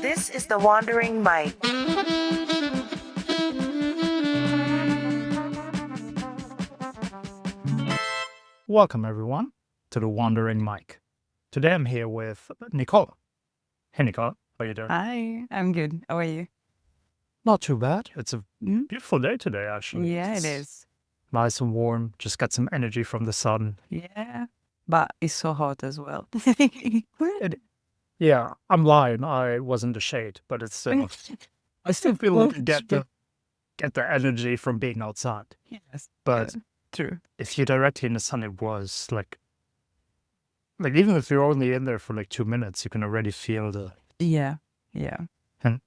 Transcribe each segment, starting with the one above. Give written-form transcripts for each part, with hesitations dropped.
This is the Wandering Mike. Welcome, everyone, to the Wandering Mike. Today I'm here with Nicole. Hey, Nicole, how you doing? Hi, I'm good. How are you? Not too bad. It's a Mm? beautiful day today, actually. Yeah, it It's is. nice and warm. Just got some energy from the sun. Yeah, but it's so hot as well. It, yeah, I'm lying. I was in the shade, but it's still. I still feel like I get the energy from being outside. Yes, But yeah, true. if you're directly in the sun, it was like even if you're only in there for like 2 minutes, you can already feel the. Yeah, yeah. And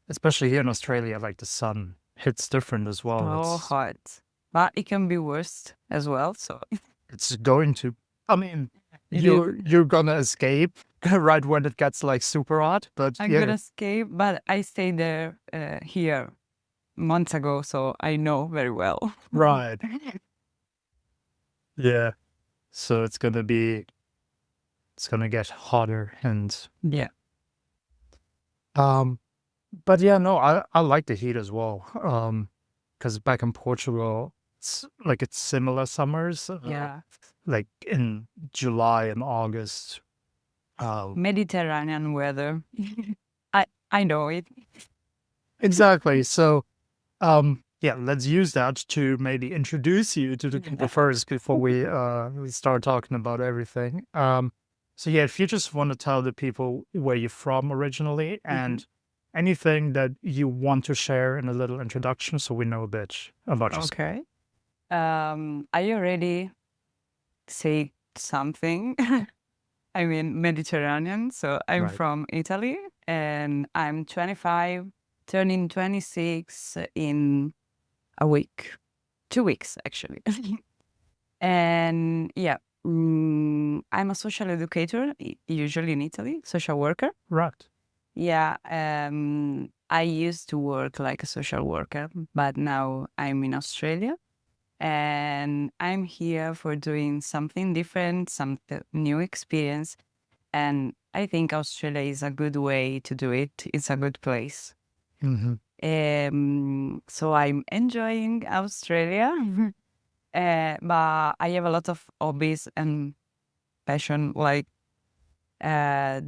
especially here in Australia, like the sun hits different as well. So hot, but it can be worse as well. So It's going to. I mean, it is. you're gonna escape right when it gets like super hot, but I'm yeah, gonna escape, but I stayed there here months ago, so I know very well. right, yeah. So it's gonna get hotter and Yeah. um, but yeah, no, I like the heat as well. Because back in Portugal, it's similar summers. Yeah. Like in July and August. Mediterranean weather. I know it. Exactly. So, yeah, let's use that to maybe introduce you to the people first before we start talking about everything. So yeah, if you just want to tell the people where you're from originally and anything that you want to share in a little introduction, so we know a bit about yourself. Okay. I already say something. I mean, Mediterranean. So I'm Right. from Italy and I'm 25, turning 26 in a week, 2 weeks actually. And yeah, I'm a social educator, usually in Italy, social worker. Right. Yeah, I used to work like a social worker, but now I'm in Australia and I'm here for doing something different, some new experience. And I think Australia is a good way to do it. It's a good place. Mm-hmm. So I'm enjoying Australia, but I have a lot of hobbies and passion, like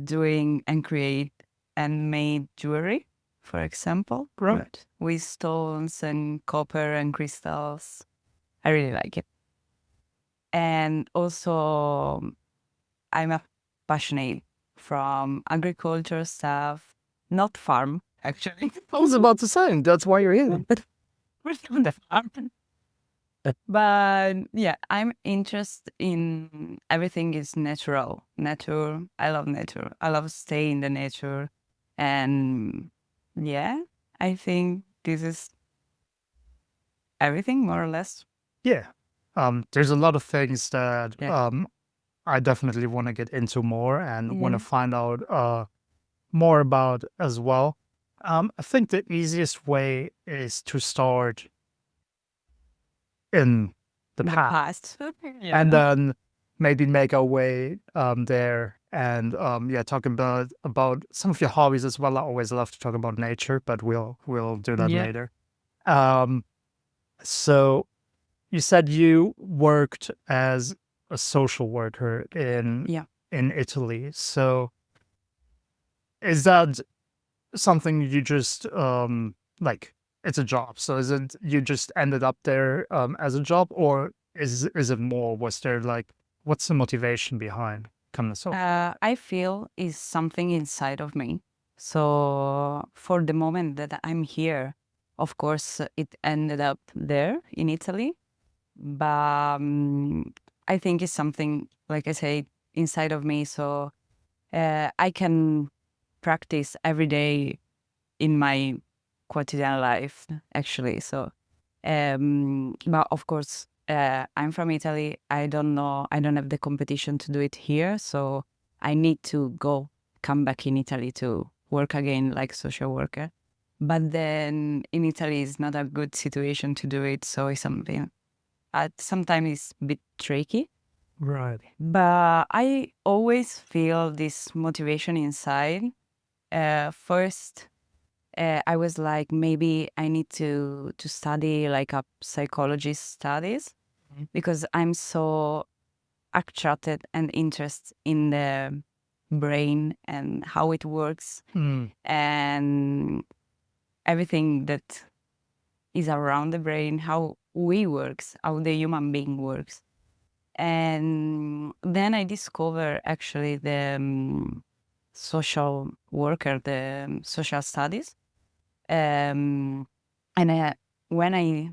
doing and create and made jewelry, for example, Right. with stones and copper and crystals. I really like it. And also, I'm a passionate from agriculture stuff, not farm, actually. I was about to say, that's why you're here. We're on the farm. But yeah, I'm interested in everything is natural. Nature. I love nature. I love staying in the nature. And yeah, I think this is everything more or less. Yeah. There's a lot of things that Yeah. I definitely want to get into more and want to Yeah. find out more about as well. I think the easiest way is to start in the The past past. Yeah. and then maybe make our way there and yeah, talking about some of your hobbies as well. I always love to talk about nature, but we'll do that Yeah. later. Um, so you said you worked as a social worker Yeah. in Italy. So is that something you just like it's a job? So is it you just ended up there as a job, or is it more? Was there like what's the motivation behind coming to social? I feel is something inside of me. So for the moment that I'm here, of course, it ended up there in Italy. But I think it's something, like I say, inside of me. So I can practice every day in my quotidian life, actually. So, but of course, I'm from Italy. I don't know. I don't have the competition to do it here. So I need to come back in Italy to work again like social worker. But then in Italy, it's not a good situation to do it. So it's something sometimes it's a bit tricky. Right. But I always feel this motivation inside. First, I was like, maybe I need to study like a psychology studies Mhm. because I'm so attracted and interested in the brain and how it works Mm. and everything that is around the brain, how we works, how the human being works. And then I discovered actually the social worker, the social studies. Um, and when I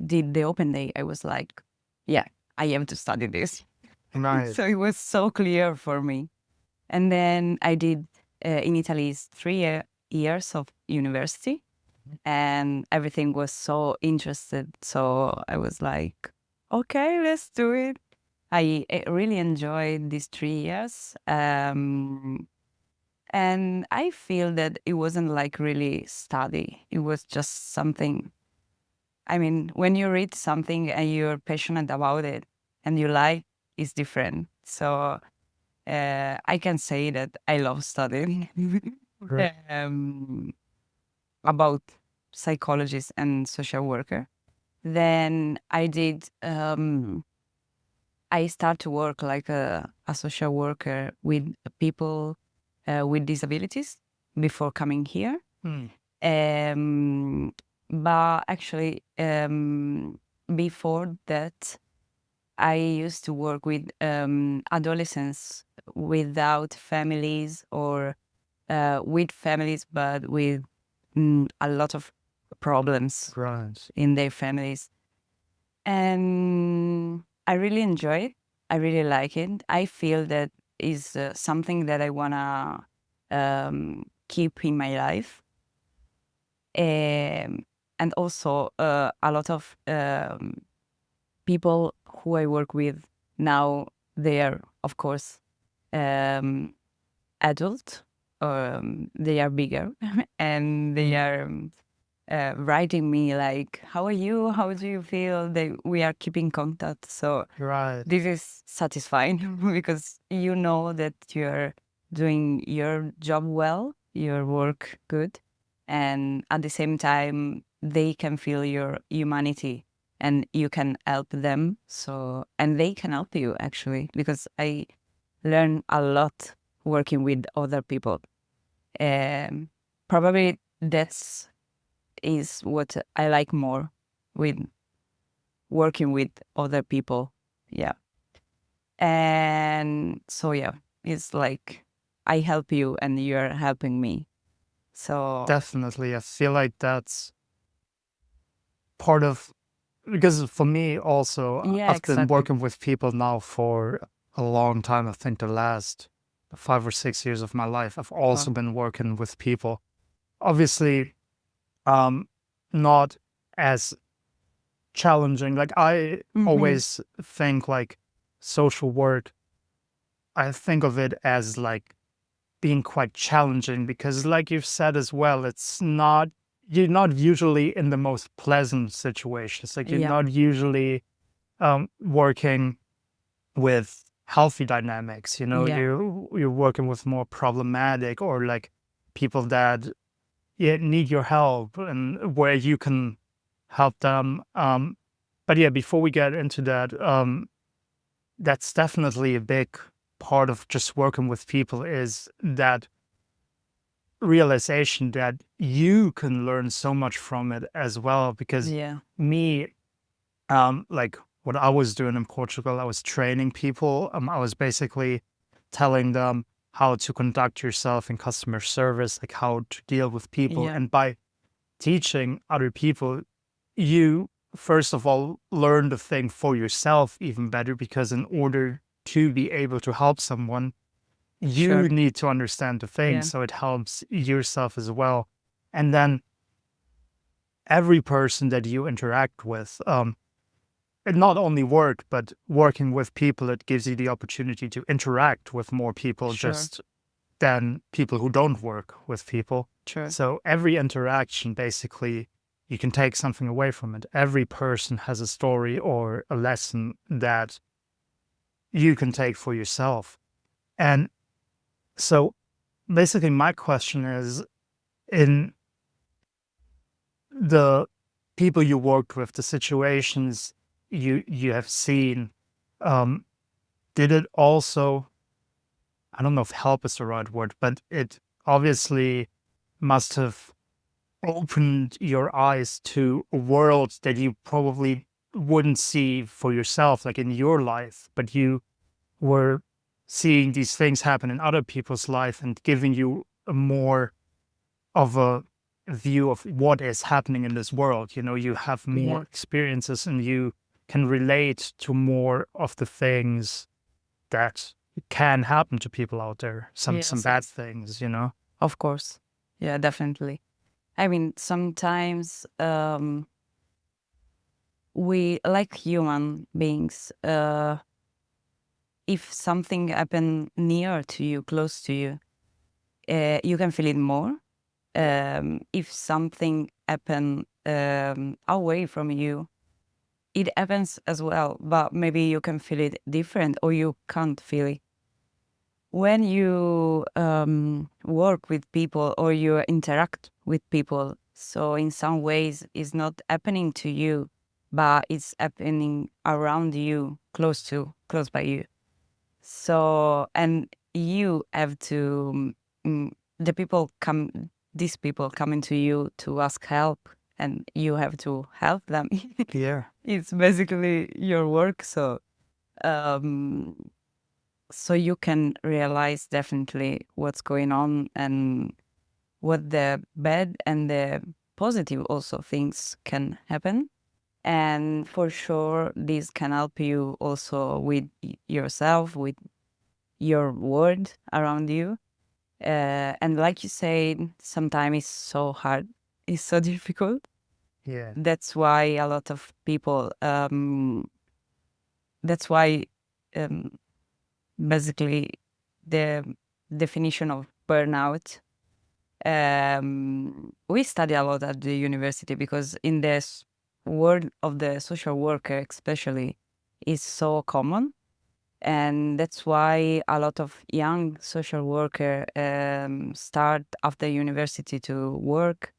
did the open day, I was like, yeah, I have to study this. Right. So it was so clear for me. And then I did in Italy 3 years of university, and everything was so interested. So I was like, okay, let's do it. I really enjoyed these 3 years. And I feel that it wasn't like really study. It was just something. I mean, when you read something and you're passionate about it and you like, it's different. So I can say that I love studying Right. um, about psychologists and social worker. Then I start to work like a social worker with people with disabilities before coming here. Mm. Um, but actually, before that, I used to work with adolescents without families or with families, but with a lot of problems Right. in their families. And I really enjoy it. I really like it. I feel that is something that I wanna keep in my life. And also, a lot of people who I work with now, they are, of course, um, adult. They are bigger, and they Mm. are writing me like, "How are you? How do you feel?" We are keeping contact, so Right. this is satisfying because you know that you're doing your job well, your work good, and at the same time they can feel your humanity and you can help them. So and they can help you actually because I learn a lot working with other people. Um, Probably that's is what I like more with working with other people. Yeah. And so yeah, it's like I help you and you're helping me. So Definitely. I feel like that's part of, because for me also, yeah, I've been exactly. working with people now for a long time. I think the last 5 or 6 years of my life, I've also Wow. been working with people. Obviously, um, not as challenging. Like I Hmm. always think like social work, I think of it as like being quite challenging because like you've said as well, it's not, you're not usually in the most pleasant situations. Like you're Yeah, not usually working with healthy dynamics, yeah, you're working with more problematic or like people that, yeah, need your help and where you can help them. But yeah, before we get into that, that's definitely a big part of just working with people is that realization that you can learn so much from it as well. Because yeah, me, like what I was doing in Portugal, I was training people. I was basically telling them how to conduct yourself in customer service, like how to deal with people. yeah, And by teaching other people, you first of all learn the thing for yourself even better, because in order to be able to help someone, sure. you need to understand the thing. Yeah, So it helps yourself as well. And then every person that you interact with, and not only work, but working with people, it gives you the opportunity to interact with more people sure, just than people who don't work with people. sure. So every interaction, basically, you can take something away from it. Every person has a story or a lesson that you can take for yourself. And so basically my question is, in the people you worked with, the situations you have seen, um, did it also, I don't know if help is the right word, but it obviously must have opened your eyes to a world that you probably wouldn't see for yourself, like in your life, but you were seeing these things happen in other people's life and giving you a more of a view of what is happening in this world. You have more Yeah. experiences and you can relate to more of the things that can happen to people out there. Some Yes. bad things. Of course. Yeah, definitely. I mean, sometimes we, like human beings, if something happen near to you, close to you, you can feel it more. If something happen away from you, it happens as well, but maybe you can feel it different or you can't feel it. When you work with people or you interact with people, so in some ways it's not happening to you, but it's happening around you, close by you. So, and you have to, the people come, these people coming to you to ask help, and you have to help them. Yeah. It's basically your work. Um, so you can realize definitely what's going on and what the bad and the positive also things can happen. And for sure, this can help you also with yourself, with your world around you. And like you said, sometimes it's so hard, it's so difficult. Yeah. That's why a lot of people, that's why um, basically the definition of burnout, we study a lot at the university because in this world of the social worker especially is so common. And that's why a lot of young social worker start after university to work,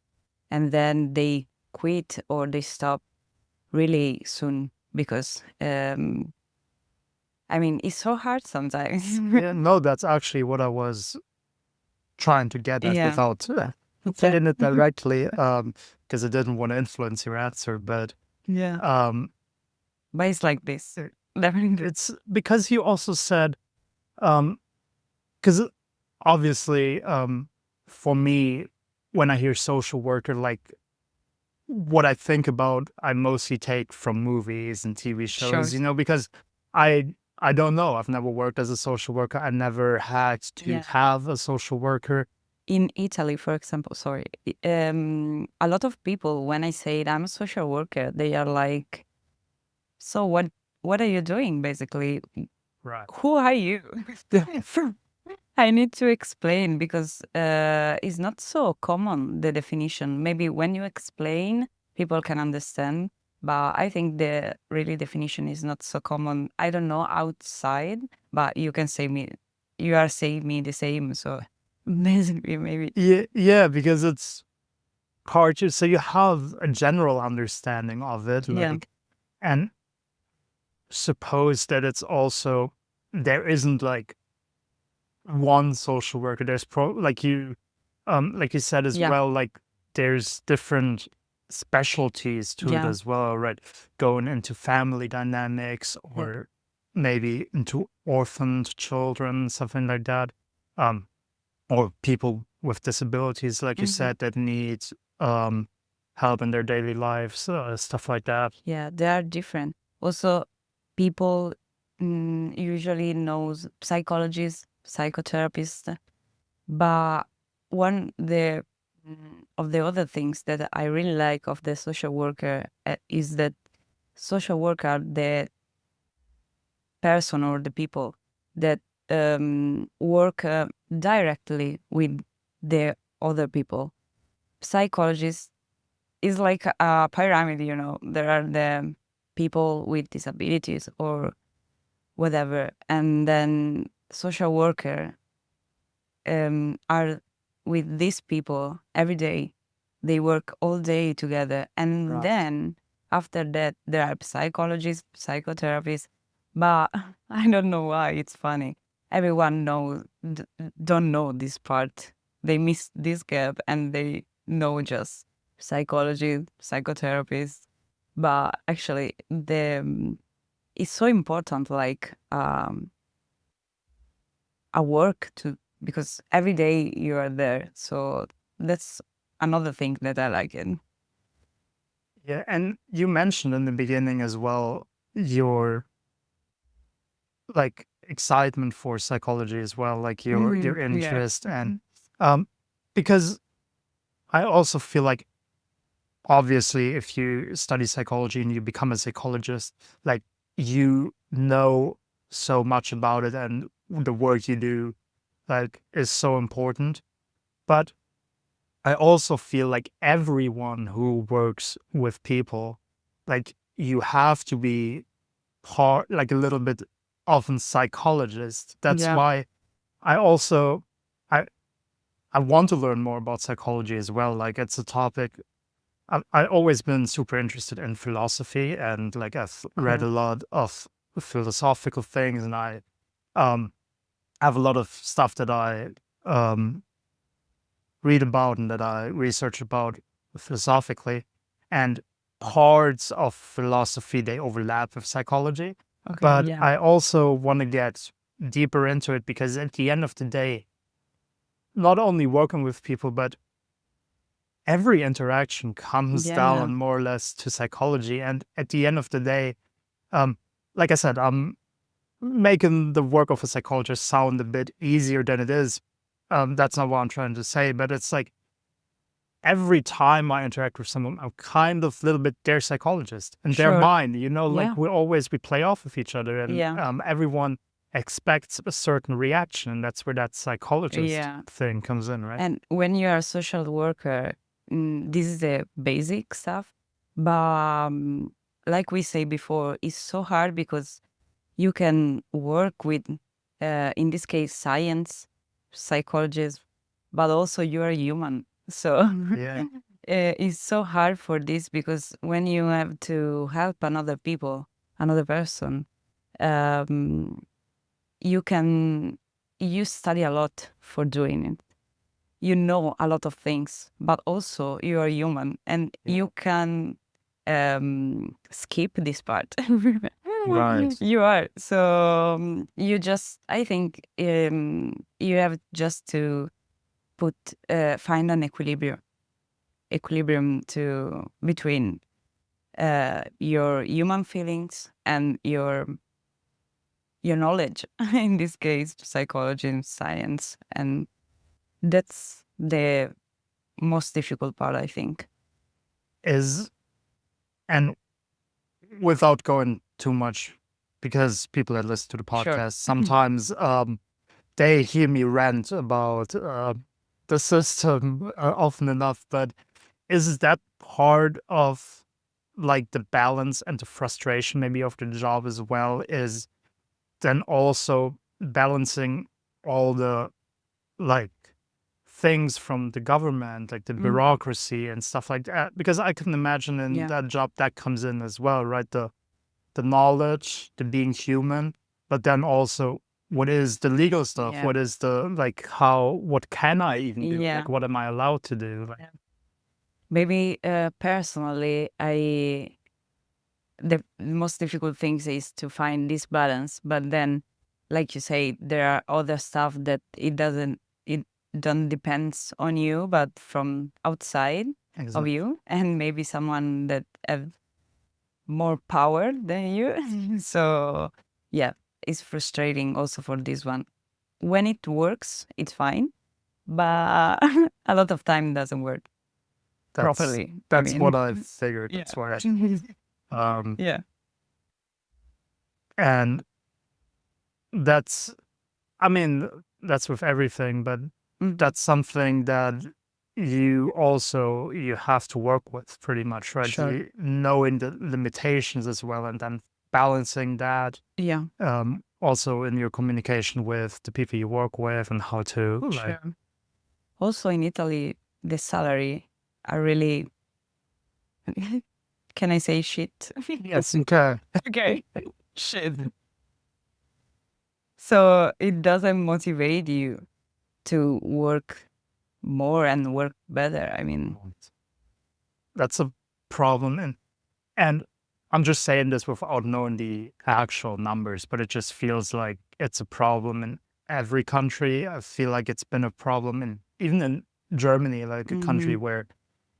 and then they quit or they stop really soon because I mean it's so hard sometimes. Yeah, no, that's actually what I was trying to get at Yeah. without saying it directly, because I didn't want to influence your answer. But Yeah. um, But it's like this. Definitely. it's because you also said, because obviously, for me, when I hear social worker, like what I think about, I mostly take from movies and TV shows, Sure. because I don't know. I've never worked as a social worker. I never had to Yeah. have a social worker. In Italy, for example, sorry, a lot of people, when I say I'm a social worker, they are like, so what are you doing basically? Right. Who are you? I need to explain because it's not so common, the definition. Maybe when you explain, people can understand, but I think the really definition is not so common. I don't know outside, but you can say me, you are saying me the same. So basically, maybe. Yeah, because it's hard to, so you have a general understanding of it, Yeah. like, and suppose that it's also, there isn't like one social worker. There's like you said as Yeah. well, like there's different specialties to it Yeah. as well, right? Going into family dynamics or maybe into orphaned children, something like that. Um, or people with disabilities, like you said, that need um help in their daily lives, stuff like that. Yeah, they are different. Also, people usually knows psychologists, psychotherapists, but one of the other things that I really like of the social worker is that social worker are the person or the people that work directly with the other people. Psychologists is like a pyramid, There are the people with disabilities or whatever. And then social worker are with these people every day. They work all day together. And Right. then after that, there are psychologists, psychotherapists. But I don't know why it's funny. Everyone don't know this part. They miss this gap and they know just psychology, psychotherapists. But actually, it's so important, like a work to because every day you are there. So that's another thing that I like it. Yeah, and you mentioned in the beginning as well your like excitement for psychology as well, like your Yeah. interest and because I also feel like obviously if you study psychology and you become a psychologist, like you know so much about it and the work you do like is so important. But I also feel like everyone who works with people, like you have to be part, like a little bit of a psychologist. That's Yeah. why I also I I want to learn more about psychology as well. Like it's a topic I always been super interested in philosophy and like I've read a Cool. lot of philosophical things and I um have a lot of stuff that I um read about and that I research about philosophically. And parts of philosophy they overlap with psychology. Okay. But Yeah. I also want to get deeper into it because at the end of the day, not only working with people, but every interaction comes Yeah. down more or less to psychology. And at the end of the day, um, like I said, I'm making the work of a psychologist sound a bit easier than it is. That's not what I'm trying to say, but it's like every time I interact with someone, I'm kind of a little bit their psychologist and they're Sure. mine, you know, Yeah. like we play off with each other and Yeah. everyone expects a certain reaction. And that's where that psychologist Yeah. thing comes in, right? And when you are a social worker, this is the basic stuff. But like we say before, it's so hard because you can work with, in this case, science, psychologists, but also you are human. So Yeah. it's so hard for this because when you have to help another person, um, you can you study a lot for doing it. You know a lot of things, but also you are human and Yeah. you can skip this part. Right. You are. So you just, I think you have just to find an equilibrium to between your human feelings and your knowledge, in this case, psychology and science. And that's the most difficult part, I think. Is, and without going too much, because people that listen to the Sure. podcast, sometimes they hear me rant about the system often enough, but is that part of like the balance and the frustration maybe of the job as well is then also balancing all the like things from the government, like the Mm, bureaucracy and stuff like that? Because I can imagine in yeah. that job that comes in as well, right? The knowledge, the being human, but then also what is the legal stuff? Yeah. What is the like what can I even do? Yeah. Like what am I allowed to do? Like, Yeah. Maybe personally, the most difficult things is to find this balance. But then, like you say, there are other stuff that it don't depends on you, but from outside of exactly. you, and maybe someone that have more power than you. So yeah, it's frustrating also for this one. When it works, it's fine, but a lot of time doesn't work That's properly. I that's what mean, I figured. yeah, That's why um yeah, and that's I mean that's with everything, but mm, that's something that you have to work with pretty much, right? sure, Knowing the limitations as well and then balancing that yeah, also in your communication with the people you work with and how to like Sure. Also in Italy, the salary are really, can I say shit? yes, okay. Okay. Shit. So it doesn't motivate you to work more and work better. I mean, That's a problem, and I'm just saying this without knowing the actual numbers, but it just feels like it's a problem in every country. I feel like it's been a problem in even in Germany, like a country where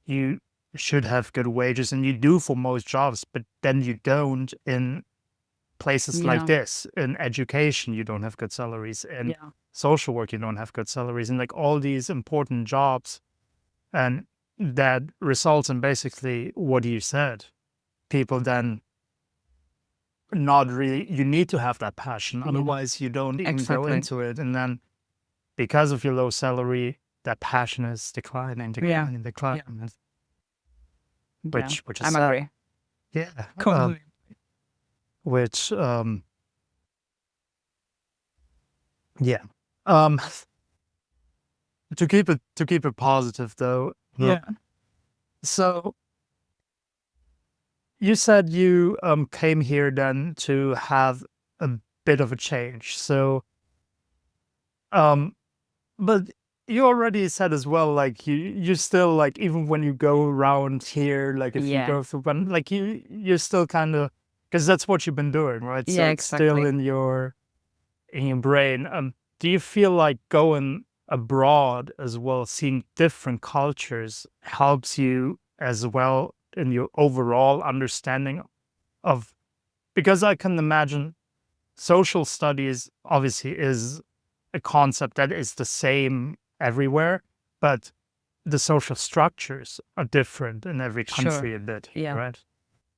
you should have good wages and you do for most jobs, but then you don't in places like yeah, this. In education, you don't have good salaries. In yeah, social work, you don't have good salaries. And like all these important jobs, and that results in basically what you said. People then not really, you need to have that passion. yeah, Otherwise, you don't even go exactly. into it. And then because of your low salary, that passion is declining, Yeah, declining, yeah, declining, yeah. which is I'm sad. agree. Yeah. Completely. Which, yeah. Um, to keep it positive though. Yeah. So you said you came here then to have a bit of a change. So um but you already said as well, like you still like even when you go around here, like if you Yeah. go through one, like you're still kind of because that's what you've been doing, right? So Yeah, it's still exactly. in your brain. Do you feel like going abroad as well, seeing different cultures, helps you as well in your overall understanding of? Because I can imagine social studies obviously is a concept that is the same everywhere, but the social structures are different in every Sure. country a bit, Yeah. right?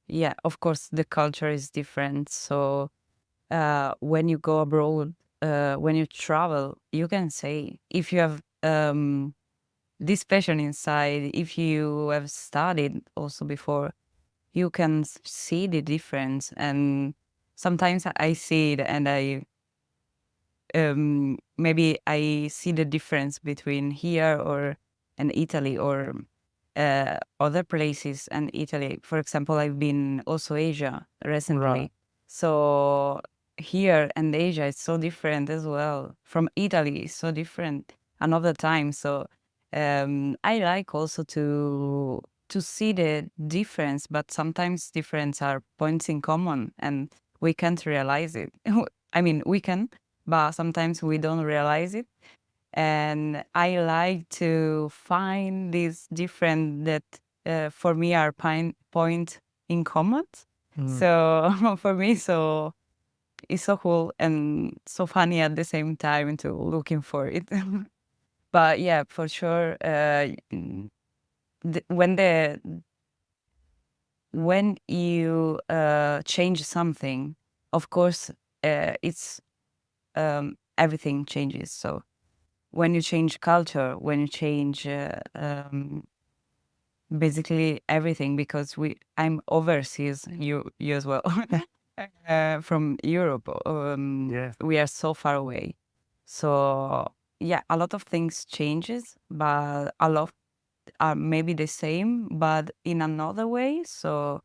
Yeah. Of course, the culture is different. So when you go abroad, when you travel, you can say if you have this passion inside, if you have studied also before, you can see the difference. And sometimes I see it and I maybe I see the difference between here or and Italy or other places and Italy. For example, I've been also Asia Right. recently. So here and Asia is so different as well. From Italy is so different another time. So I like also to see the difference, but sometimes difference are points in common and we can't realize it. I mean, we can, but sometimes we don't realize it. And I like to find these different that for me are point in common. Mm. So for me, so it's so cool and so funny at the same time to looking for it. But yeah, for sure, when you change something, of course, it's everything changes. So when you change culture, when you change basically everything, because I'm overseas, you as well, from Europe. Yeah. We are so far away, so yeah, a lot of things changes, but a lot are maybe the same, but in another way. So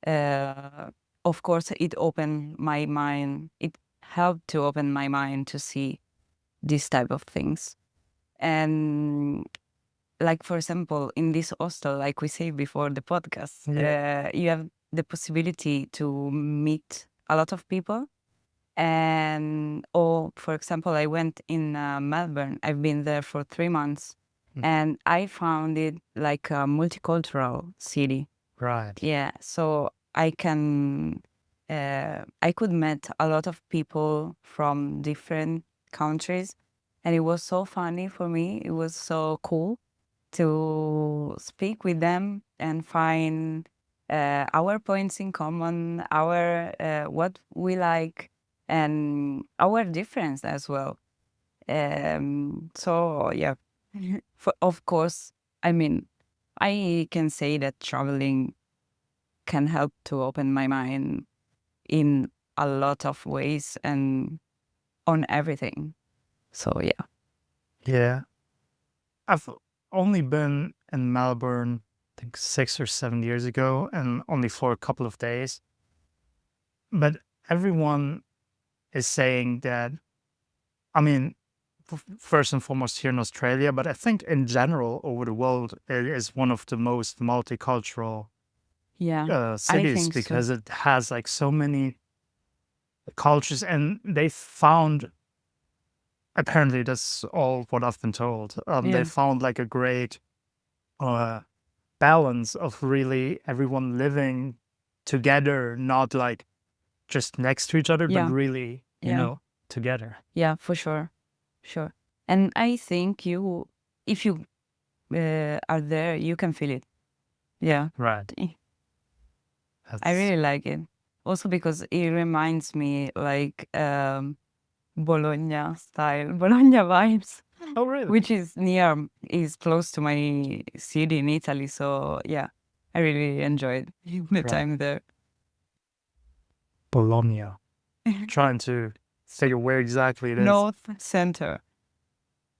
uh, of course, it opened my mind. It helped to open my mind to see this type of things. And like for example, in this hostel, like we said before the podcast, Yeah. you have the possibility to meet a lot of people. And or for example, I went in Melbourne. I've been there for 3 months, Mm. and I found it like a multicultural city. Right. Yeah, so I could meet a lot of people from different countries, and it was so funny for me. It was so cool to speak with them and find our points in common, our what we like, and our difference as well. So yeah, of course, I mean, I can say that traveling can help to open my mind in a lot of ways and on everything. So yeah. Yeah. I've only been in Melbourne, I think 6 or 7 years ago, and only for a couple of days. But everyone is saying that, I mean, first and foremost here in Australia, but I think in general over the world, it is one of the most multicultural Yeah, I cities think so. because it has like so many cultures, and they found, apparently that's all what I've been told. They Yeah, found like a great uh, balance of really everyone living together, not like just next to each other, but yeah, really, yeah, together. yeah, for sure, sure. And I think if you are there, you can feel it. Yeah, Right. I That's really like it. Also because it reminds me like Bologna style, Bologna vibes, oh really? which is close to my city in Italy. So yeah, I really enjoyed the Right. time there. Bologna. Trying to figure where exactly it is. North Center.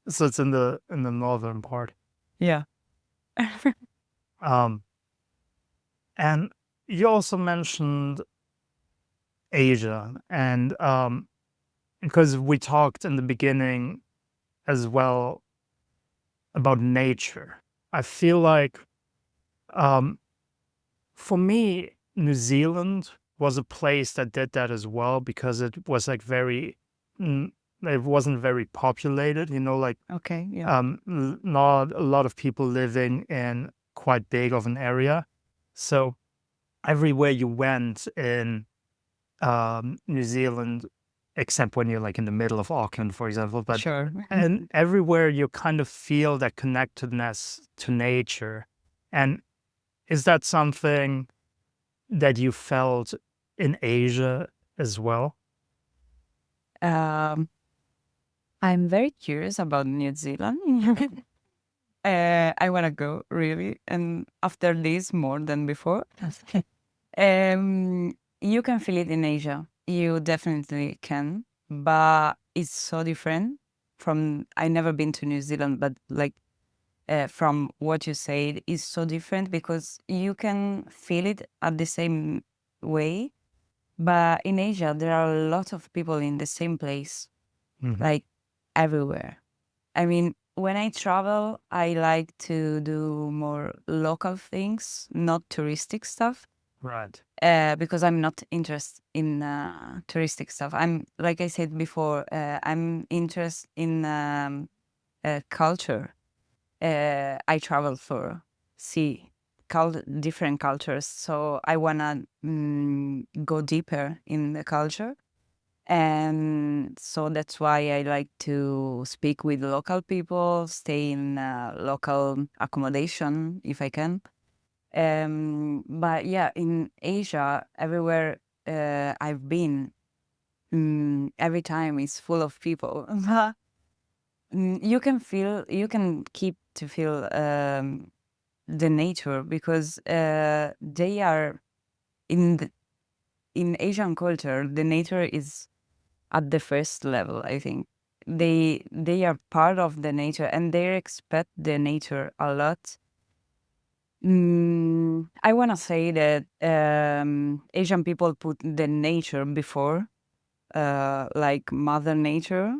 So it's in the northern part. Yeah. Um, and you also mentioned Asia, and because we talked in the beginning as well about nature. I feel like um, for me, New Zealand was a place that did that as well because it was like mm, it wasn't very populated, like Okay. Yeah. not a lot of people living in quite big of an area. So everywhere you went in New Zealand, except when you're like in the middle of Auckland, for example, but Sure. and everywhere you kind of feel that connectedness to nature. And is that something that you felt in Asia as well? Um, I'm very curious about New Zealand. I want to go really, and after this more than before. You can feel it in Asia. You definitely can, but it's so different from. I never been to New Zealand, but like from what you said, is so different because you can feel it at the same way. But in Asia, there are a lot of people in the same place, Mhm. like everywhere. I mean, when I travel, I like to do more local things, not touristic stuff, Right. because I'm not interested in touristic stuff. I'm, like I said before, I'm interested in culture. I travel for see different cultures, so I wanna go deeper in the culture, and so that's why I like to speak with local people, stay in local accommodation if I can. But yeah, in Asia, everywhere I've been, every time is full of people. You can keep to feel the nature because they are in Asian culture. The nature is at the first level. I think they are part of the nature and they respect the nature a lot. I want to say that Asian people put the nature before, like Mother Nature.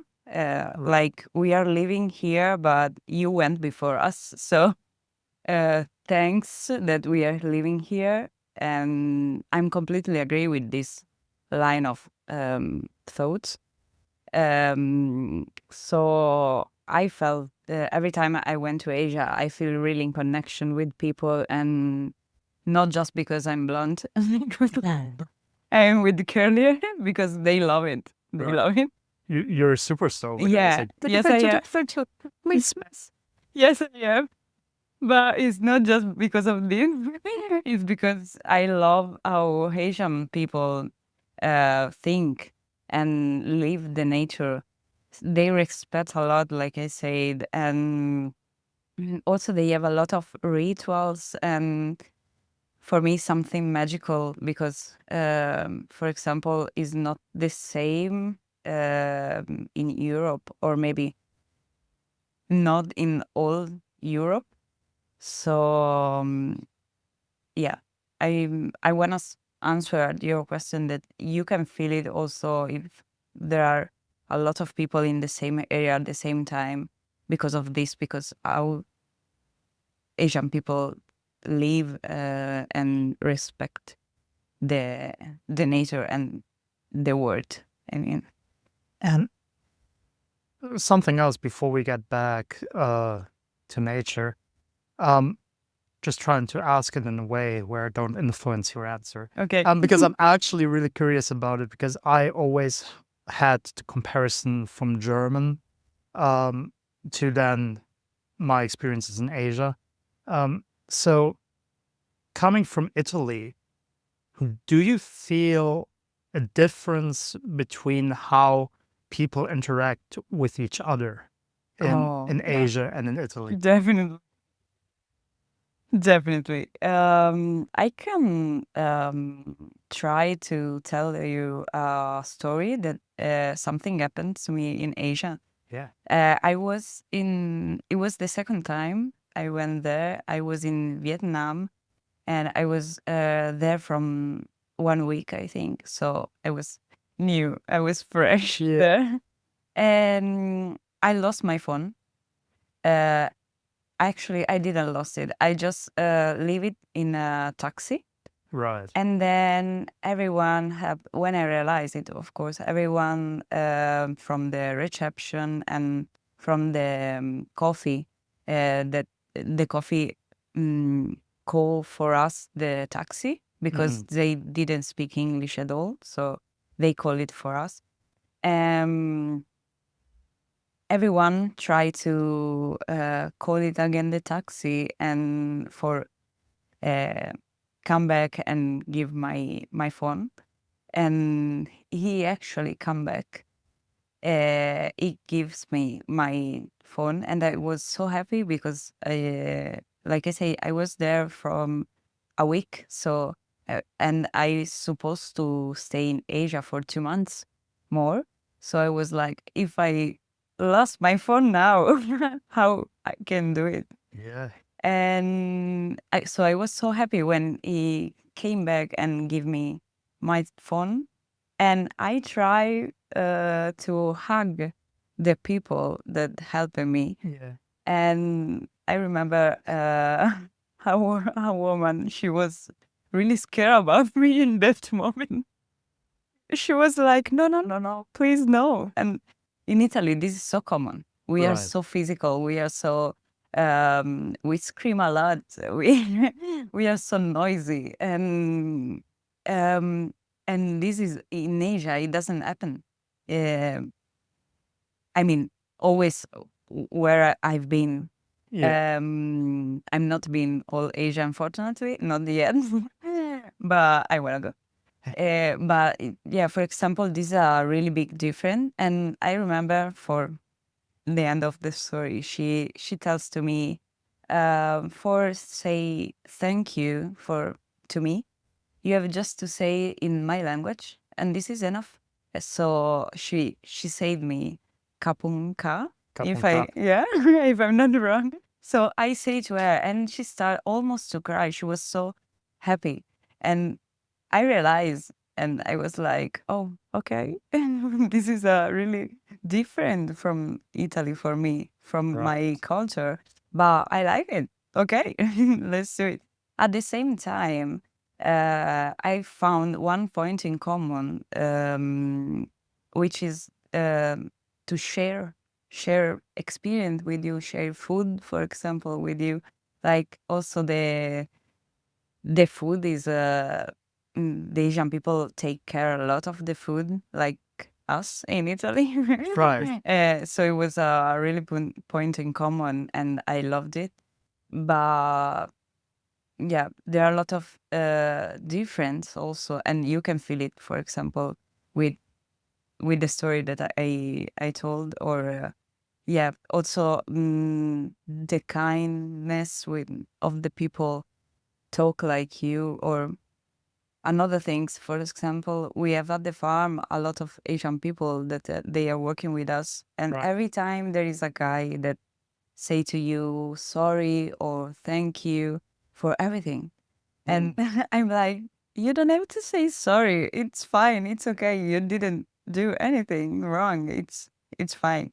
Like we are living here, but you went before us. So thanks that we are living here. And I'm completely agree with this line of thoughts. So I felt every time I went to Asia, I feel really in connection with people, and not just because I'm blonde, I'm with curly hair because they love it. They Right. love it. You're a superstar with it. It's Yeah. like, Yes, I am. Yes, I am. But it's not just because of this. It's because I love how Haitian people think and live the nature. They respect a lot, like I said, and also they have a lot of rituals and for me something magical because, for example, is not the same in Europe, or maybe not in all Europe. So yeah, I want to answer your question that you can feel it also if there are a lot of people in the same area at the same time because of this, because how Asian people live and respect the nature and the world. I mean, And something else before we get back to nature. Just trying to ask it in a way where I don't influence your answer. okay. Because I'm actually really curious about it because I always had the comparison from German to then my experiences in Asia. So coming from Italy, do you feel a difference between how people interact with each other Oh, in yeah. Asia and in Italy? Definitely. Definitely. I can try to tell you a story that something happened to me in Asia. Yeah. It was the second time I went there. I was in Vietnam, and I was there from 1 week, I think. So I was new, I was fresh Yeah. there. And I lost my phone. Uh, Actually, I didn't lost it. I just leave it in a taxi. Right. And then when I realized it, of course, everyone from the reception and from the coffee, that the coffee call for us the taxi because they didn't speak English at all. So they call it for us. Everyone tried to call it again the taxi and for come back and give my phone, and he actually come back. He gives me my phone, and I was so happy because like I say, I was there from a week, so and I supposed to stay in Asia for 2 months more. So I was like, if I lost my phone now, how I can do it? Yeah. And so I was so happy when he came back and give me my phone. And I try to hug the people that helped me. Yeah. And I remember a woman, she was really scared about me in that moment. She was like, no, no, no, no, please no. And in Italy, this is so common. We are Right. so physical. We are so, we scream a lot. We are so noisy. Um, and this is in Asia, it doesn't happen. Um I mean, always where I've been. Yeah. I'm not been all Asia, unfortunately, not yet, but I wanna go. Yeah, for example, these are really big difference. And I remember for the end of the story, she tells to me, for say thank you for to me, you have just to say in my language, and this is enough. So she said me kapunka, if I Kapunka. yeah if I'm not wrong. So I say to her, and she started almost to cry. She was so happy, and I realized, and I was like, oh, okay, this is really different from Italy for me, from my Right. culture, but I like it. Okay, let's do it. At the same time, I found one point in common, which is to share experience with you, share food, for example, with you. Like also the food is the Asian people take care a lot of the food, like us in Italy. Right. So it was a really point in common, and I loved it. But yeah, there are a lot of difference also, and you can feel it. For example, with the story that I told, or yeah, also the kindness with of the people talk like you, or another things. For example, we have at the farm a lot of Asian people that they are working with us, and Right. every time there is a guy that say to you sorry or thank you for everything, and I'm like, you don't have to say sorry. It's fine. It's okay. You didn't do anything wrong. It's fine.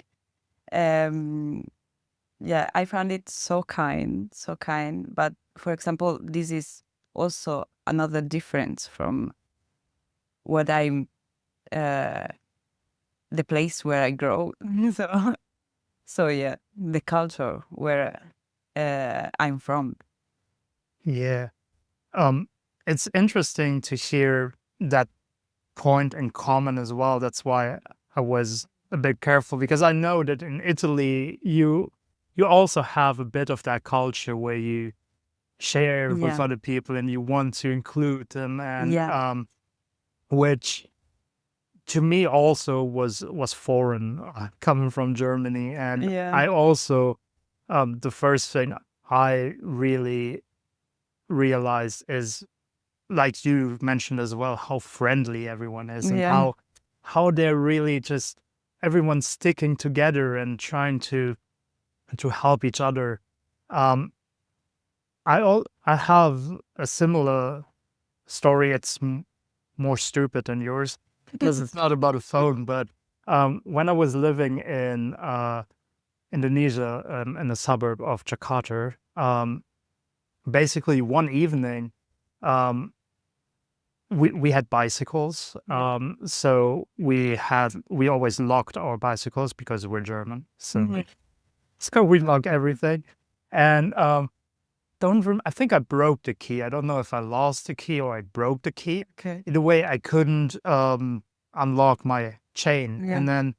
Um, yeah, I found it so kind, so kind. But for example, this is also another difference from what I'm, uh, the place where I grow. So, so yeah, the culture where I'm from. Yeah. Um, it's interesting to hear that point in common as well. That's why I was a bit careful, because I know that in Italy you also have a bit of that culture where you share with Yeah, other people and you want to include them, and yeah, which to me also was foreign, coming from Germany. And yeah, I also, the first thing I really realized is, like you mentioned as well, how friendly everyone is, and yeah, how they're really just everyone's sticking together and trying to help each other. Um, I have a similar story. It's more stupid than yours because it's not about a phone. But when I was living in Indonesia, in the suburb of Jakarta, basically one evening, um, we had bicycles. yeah. So we always locked our bicycles because we're German. So Mhm. so we lock everything. And I think I broke the key. I don't know if I lost the key or I broke the key. Okay. Either way, I couldn't unlock my chain. Yeah, And then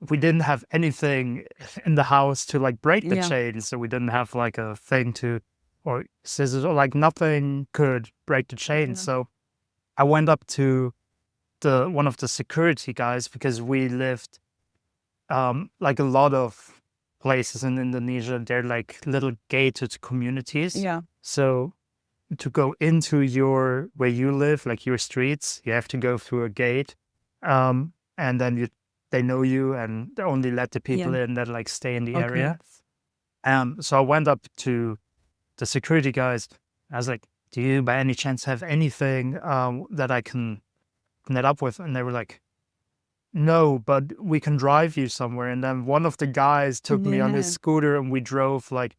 we didn't have anything in the house to like break the yeah, chain. So we didn't have like a thing to, or scissors, or like nothing could break the chain. yeah, So I went up to the one of the security guys, because we lived like a lot of places in Indonesia, they're like little gated communities. yeah, So to go into your where you live, like your streets, you have to go through a gate. And then they know you and they only let the yeah. people in that like stay in the Okay. area. So I went up to the security guys. I was like, "Do you by any chance have anything that I can net up with?" And they were like, "No, but we can drive you somewhere." And then one of the guys took me on his Yeah. scooter and we drove like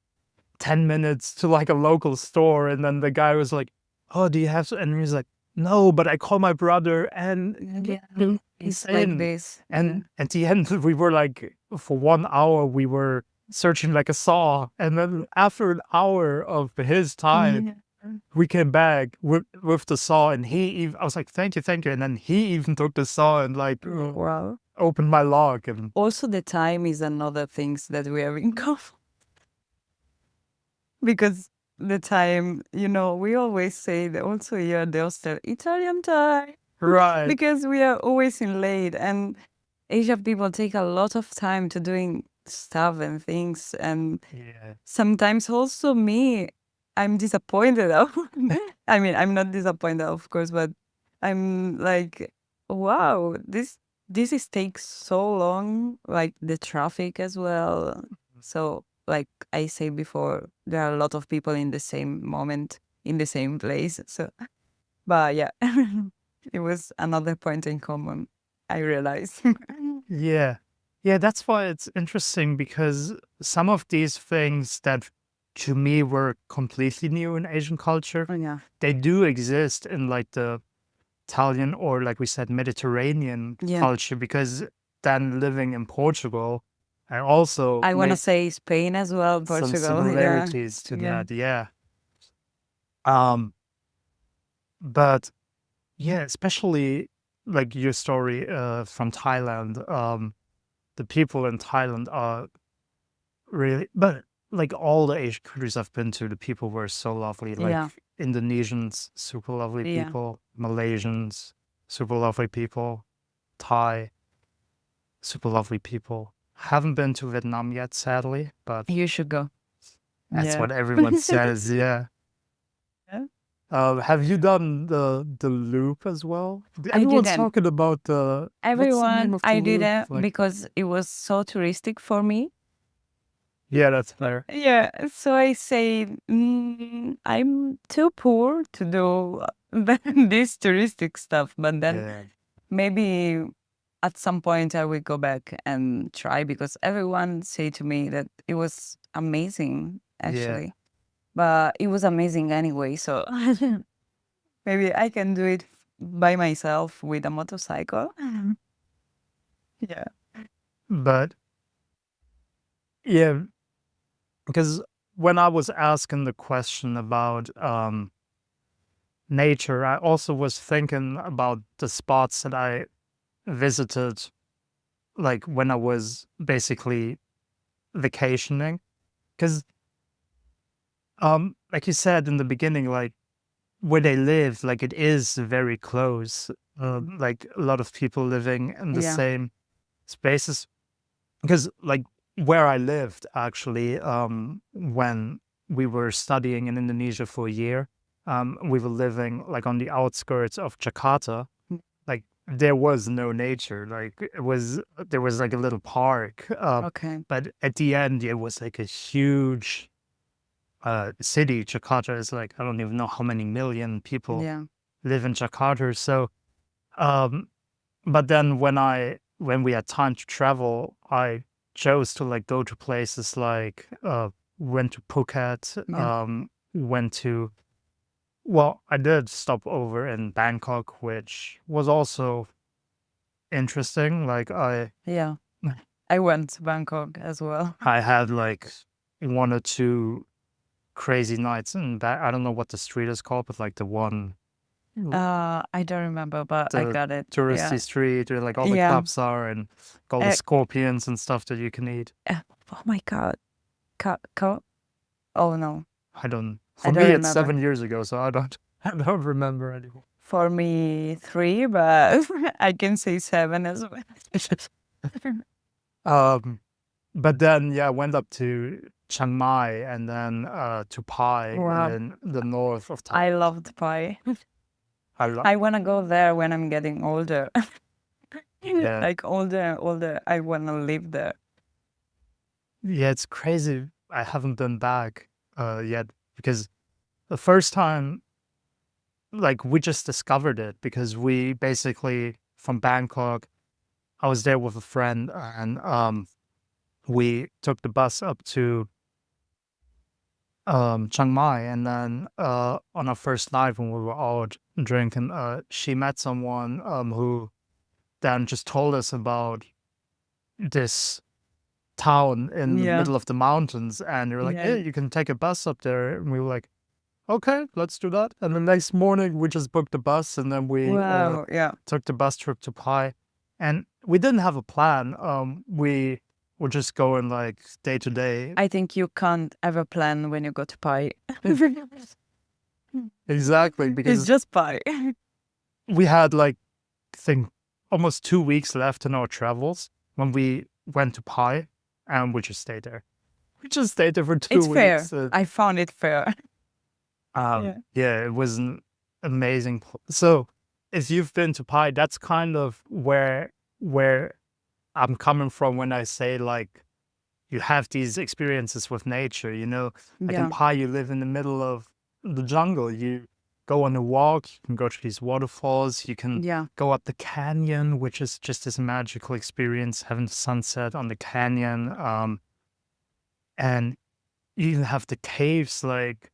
10 minutes to like a local store. And then the guy was like, "Oh, do you have to?" And he's like, "No, but I call my brother and Yeah. he's It's like in." this. Yeah. And at the end, we were like, for 1 hour, we were searching like a saw. And then after an hour of his time, Yeah. we came back with the saw. And I was like, "Thank you, thank you." And then he even took the saw and like Wow. opened my lock. And Also, the time is another things that we have in common because the time, we always say that also here there's the Italian time right. because we are always in late, and Asian people take a lot of time to doing stuff and things, and Yeah. sometimes also me, I'm disappointed. I mean, I'm not disappointed, of course, but I'm like, wow, this is takes so long, like the traffic as well. So, like I say before, there are a lot of people in the same moment in the same place. So, but yeah, it was another point in common. I realized. Yeah. Yeah, that's why it's interesting, because some of these things that to me were completely new in Asian culture, Oh, yeah, they do exist in like the Italian, or like we said, Mediterranean yeah. culture, because then living in Portugal, I also I want to made say Spain as well, some Portugal. Yeah, similarities to yeah. that. Yeah. Um, but yeah, especially like your story from Thailand. The people in Thailand are really, but like all the Asian countries I've been to, the people were so lovely. Like Yeah, Indonesians, super lovely yeah. people. Malaysians, super lovely people. Thai, super lovely people. Haven't been to Vietnam yet, sadly, but You should go. that's Yeah. what everyone says. Yeah. Yeah. Have you done the loop as well? I Everyone's didn't. talking about the what's the name Everyone, of the I loop? didn't Like, because it was so touristic for me. yeah, that's fair. Yeah, so I say I'm too poor to do this touristic stuff, but then Yeah, maybe at some point I will go back and try because everyone say to me that it was amazing yeah. actually. But it was amazing anyway, so maybe I can do it by myself with a motorcycle. Yeah. But yeah, because when I was asking the question about nature, I also was thinking about the spots that I visited, like when I was basically vacationing. Because, like you said in the beginning, like where they live, like it is very close. Like a lot of people living in the Yeah. same spaces. Because, like, where I lived actually, when we were studying in Indonesia for a year, we were living like on the outskirts of Jakarta. Mm. Like there was no nature. Like there was like a little park, Okay. but at the end it was like a huge city. Jakarta is like I don't even know how many million people Yeah. live in Jakarta. So, um, but then when we had time to travel, I chose to like go to places like went to Phuket, Yeah. went to well, I did stop over in Bangkok, which was also interesting. Like Yeah. I went to Bangkok as well. I had like one or two crazy nights in back. I don't know what the street is called, but like the one I don't remember, but I the got it. Yeah. touristy street where like all the Yeah. clubs are and all the Uh, scorpions and stuff that you can eat. oh my God. Oh no. I don't. I For don't me, it's remember. 7 years ago, so I don't. I don't remember anymore. For me, 3, but I can say 7 as well. Um, but then yeah, I went up to Chiang Mai and then to Pai Wow. in the north of Thailand. I loved pie. I love. I want to go there when I'm getting older. Yeah, Like older and older, I want to live there. yeah, it's crazy. I haven't been back yet because the first time, like, we just discovered it because we basically from Bangkok. I was there with a friend and we took the bus up to Chiang Mai, and then on our first night when we were out drinking, she met someone who then just told us about this town in the Yeah. middle of the mountains, and they were like, Yeah. "Hey, you can take a bus up there," and we were like, "Okay, let's do that." And the next morning, we just booked the bus, and then we Wow. Yeah. took the bus trip to Pai, and we didn't have a plan. We were just going like day to day. I think you can't ever plan when you go to pie. Exactly, It's because just pie. we had like I think almost 2 weeks left in our travels when we went to Pai, and we just stayed there. We just stayed there for 2 It's fair. weeks. I found it fair. Yeah, it was an amazing. So, if you've been to Pai, that's kind of where I'm coming from when I say like you have these experiences with nature. You know, like in Yeah. Pai, you live in the middle of the jungle. You go on a walk. You can go to these waterfalls. You can Yeah. go up the canyon, which is just this magical experience, having the sunset on the canyon. And you even have the caves. Like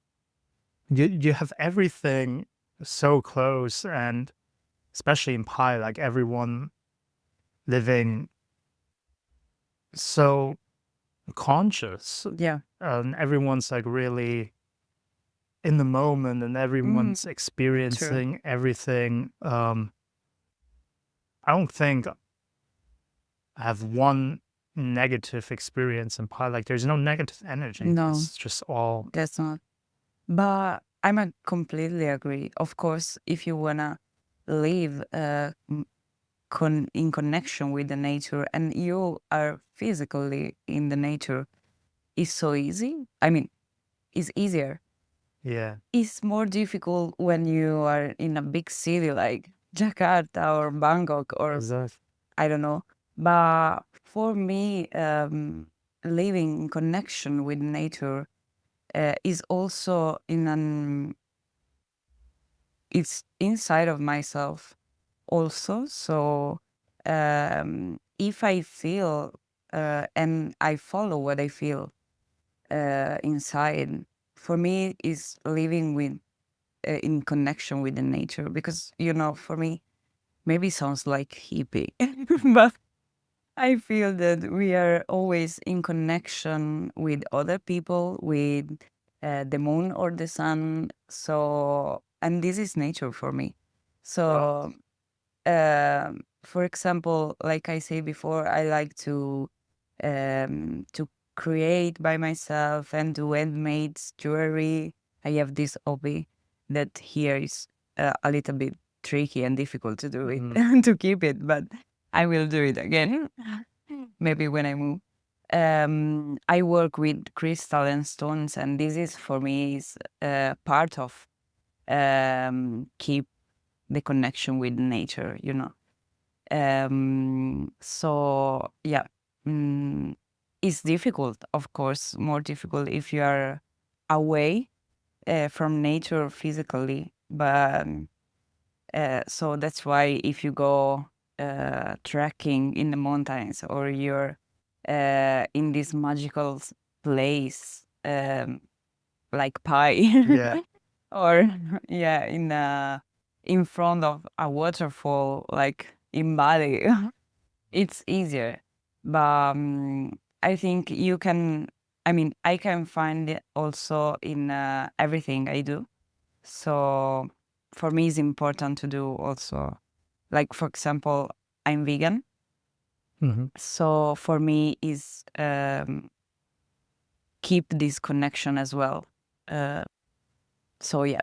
you have everything so close, and especially in Pai, like everyone living so conscious, Yeah. and everyone's like really in the moment, and everyone's True. experiencing everything. I don't think I have one negative experience in Pi. Like there's no negative energy. No, It's just all that's not. But I'm a completely agree. Of course, if you wanna live in connection with the nature and you are physically in the nature, it's so easy. I mean, it's easier. Yeah. It's more difficult when you are in a big city like Jakarta or Bangkok or Exactly. I don't know. But for me, living in connection with nature is also it's inside of myself also. So if I feel and I follow what I feel inside, for me is living with in connection with the nature. Because for me, maybe sounds like hippie, but I feel that we are always in connection with other people, with the moon or the sun. So, and this is nature for me. So, for example, like I say before, I like to create by myself and do handmade jewelry. I have this hobby that here is a little bit tricky and difficult to do it to keep it, but I will do it again. Maybe when I move. I work with crystal and stones, and this is for me is part of keep the connection with nature. So yeah, mm, it's difficult, of course, more difficult if you are away from nature physically, but so that's why if you go trekking in the mountains or you're in this magical place like Pi Yeah. or yeah in front of a waterfall like in Bali, it's easier. But I think you can. I mean, I can find it also in everything I do. So for me, it's important to do also. Like for example, I'm vegan, Mhm. so for me is keep this connection as well. Uh, so yeah.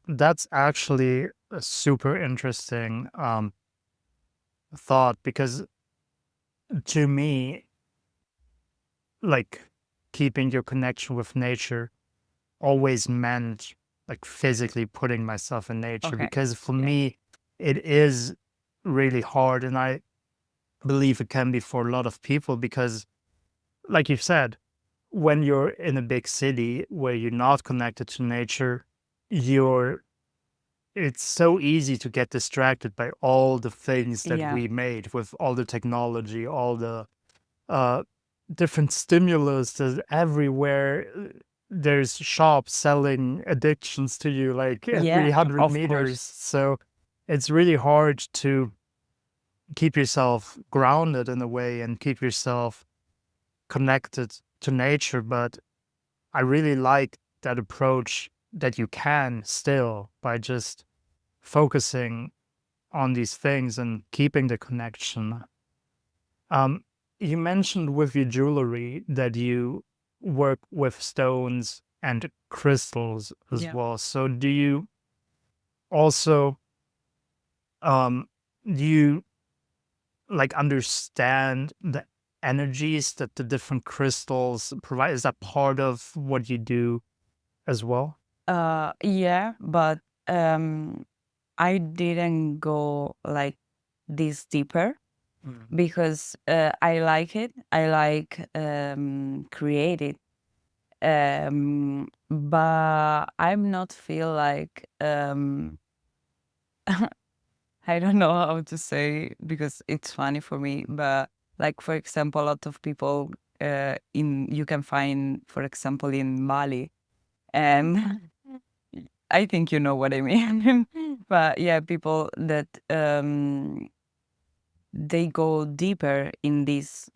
That's actually a super interesting thought because to me, like keeping your connection with nature always meant like physically putting myself in nature Okay. because for Yeah. me it is really hard and I believe it can be for a lot of people because like you've said when you're in a big city where you're not connected to nature you're it's so easy to get distracted by all the things that Yeah. we made with all the technology all the uh different stimulus there's everywhere. There's shops selling addictions to you like every Yeah. 100 Of meters. course. So it's really hard to keep yourself grounded in a way and keep yourself connected to nature. But I really like that approach that you can still by just focusing on these things and keeping the connection. Um, you mentioned with your jewelry that you work with stones and crystals as Yeah. well. So do you also um do you like understand the energies that the different crystals provide? Is that part of what you do as well? Yeah, but um, I didn't go like this deeper Mm. because I like it. I like create it. But I'm not feel like I don't know how to say because it's funny for me. But like for example, a lot of people in you can find, for example, in Bali, and I think you know what I mean. But yeah, people that they go deeper in this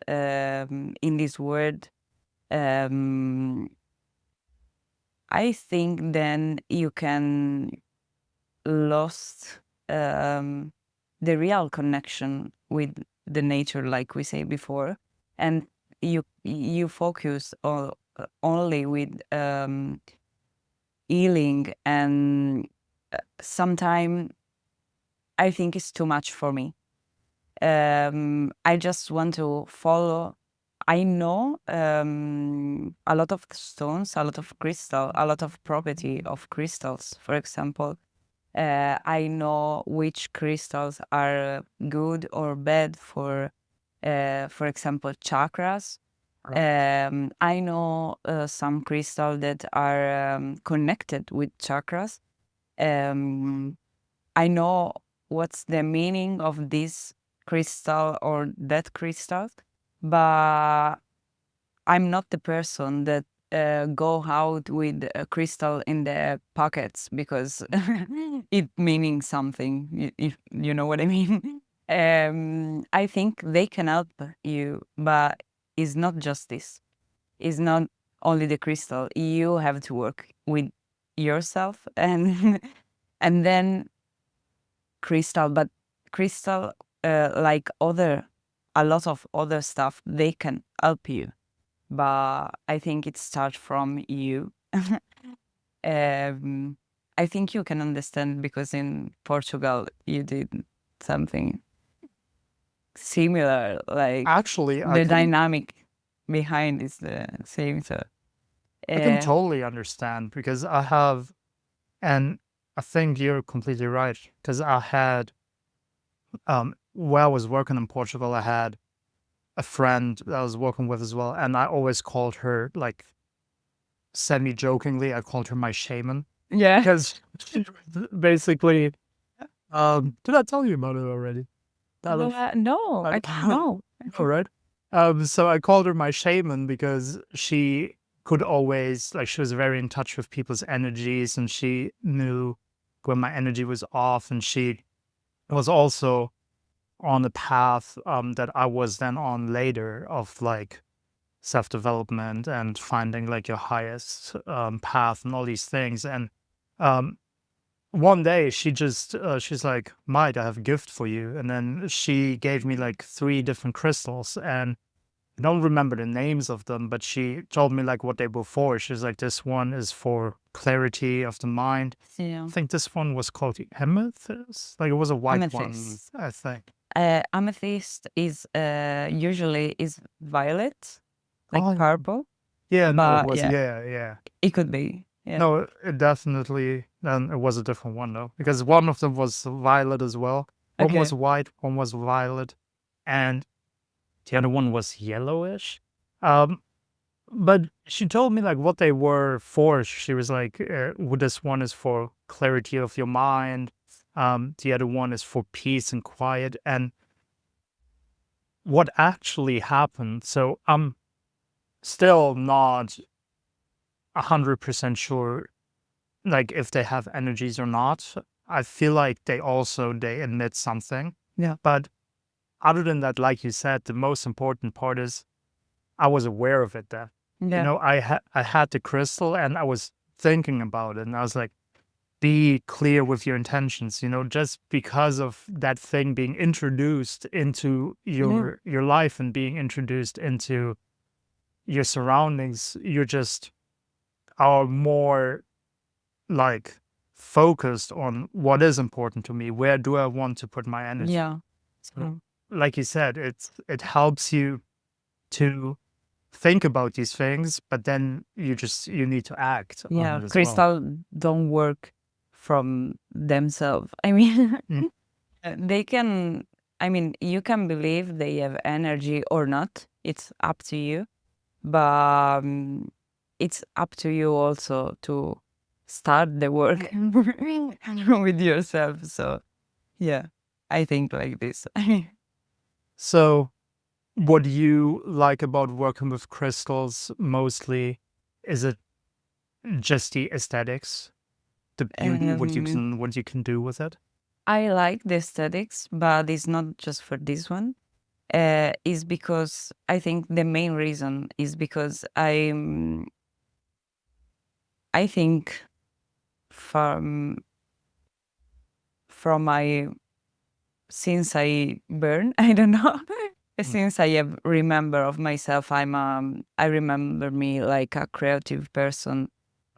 word. Um, I think then you can lost um, the real connection with the nature, like we say before, and you focus only with healing, and sometimes I think it's too much for me. I just want to follow. I know a lot of stones, a lot of crystal, a lot of property of crystals. For example, I know which crystals are good or bad for example, chakras. I know some crystals that are connected with chakras. I know what's the meaning of this crystal or that crystal, but I'm not the person that go out with a crystal in the pockets because it meaning something. If you know what I mean. I think they can help you, but it's not just this. It's not only the crystal. You have to work with yourself and and then crystal. But crystal, like a lot of other stuff, they can help you, but I think it starts from you. um, I think you can understand because in Portugal you did something similar, like Actually, the dynamic behind is the same. So, I can uh, totally understand because I have, and I think you're completely right because I had, where I was working in Portugal, I had a friend that I was working with as well, and I always called her like semi-jokingly, I called her my shaman yeah. because she was basically, did I tell you about it already? That of, No, I don't know. all right. So I called her my shaman because she could always, like, she was very in touch with people's energies and she knew when my energy was off, and she was also on the path that I was then on later of like self-development and finding like your highest path and all these things. And um, one day she's like, Mike, I have a gift for you. And then she gave me like 3 different crystals, and I don't remember the names of them, but she told me like what they were for. She's like, this one is for clarity of the mind. Yeah. I think this one was called the amethyst. Like it was a white one, Amethyst. I think. Amethyst is usually is violet, like Oh, purple, yeah, no, it but was, yeah, yeah. it could be. Yeah. No, it definitely, then it was a different one though, because one of them was violet as well. One was Okay. white, one was violet, and the other one was yellowish. Um, but she told me like what they were for. She was like, this one is for clarity of your mind. The other one is for peace and quiet. And what actually happened, so I'm still not 100% sure like if they have energies or not. I feel like they emit something. Yeah. But other than that, like you said, the most important part is I was aware of it then. You Yeah. know, I had the crystal and I was thinking about it, and I was like, be clear with your intentions, you know, just because of that thing being introduced into your life and being introduced into your surroundings, you're just are more like focused on what is important to me. Where do I want to put my energy? Yeah. So, like you said, it helps you to think about these things, but then you need to act on Yeah. it as well. Crystal don't work from themselves. I mean, Mm. they can. I mean, you can believe they have energy or not. It's up to you, but it's up to you also to start the work with yourself. So yeah, I think like this. So, what do you like about working with crystals mostly? Is it just the aesthetics, the beauty, Um, what you can do with it? I like the aesthetics, but it's not just for this one. Is because I think the main reason is because I think from my since I burn, I don't know. Mm. Since I have remember of myself, I remember me like a creative person.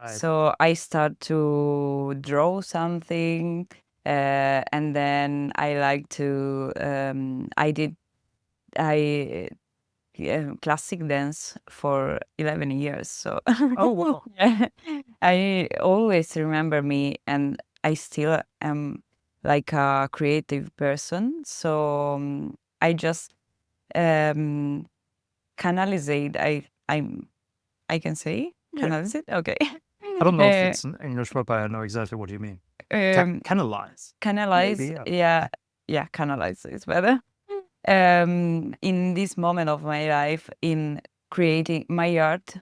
Right. So I start to draw something, and then I like to I classic dance for 11 years. So Oh, wow. yeah, I always remember me, and I still am like a creative person. So I just um, canalize it. I can say Yeah. canalize it. Okay. I don't know if Uh, it's an English word, but I know exactly what you mean. um, Canalize. canalize. Maybe, yeah. Yeah, canalize is better. In this moment of my life, in creating my art,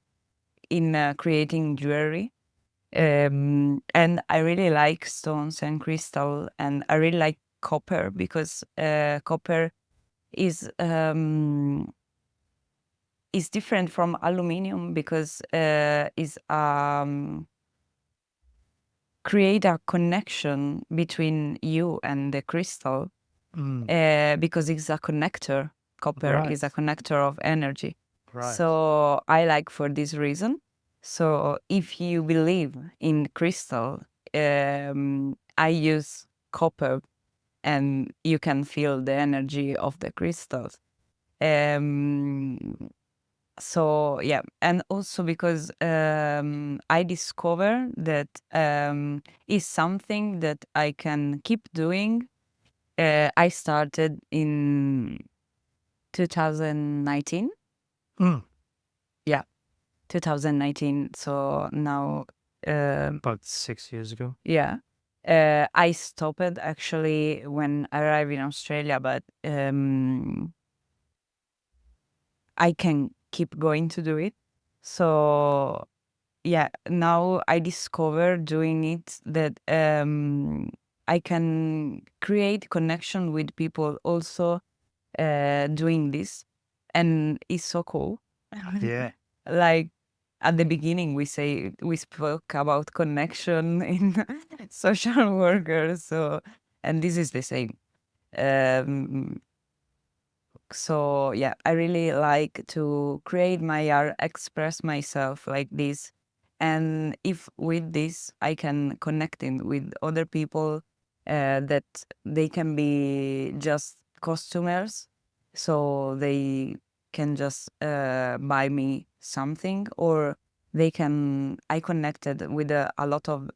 in creating jewelry. And I really like stones and crystal, and I really like copper because copper is different from aluminium because is create a connection between you and the crystal Mm, because it's a connector. Copper is a right. connector of energy. Right. So I like for this reason. So if you believe in crystal, I use copper, and you can feel the energy of the crystals. Um, so yeah, and also because I discover that is something that I can keep doing. I started in 2019. Mm, Yeah, 2019. So now, about 6 years ago. yeah, I stopped actually when I arrived in Australia, but I can keep going to do it. So yeah, now I discover doing it that I can create connection with people also doing this, and it's so cool. Yeah. Like at the beginning, we spoke about connection in social workers, so and this is the same. Um, so yeah, I really like to create my art, express myself like this, and if with this I can connect in with other people, that they can be just customers, so they can just buy me something, or they can. I connected with a lot of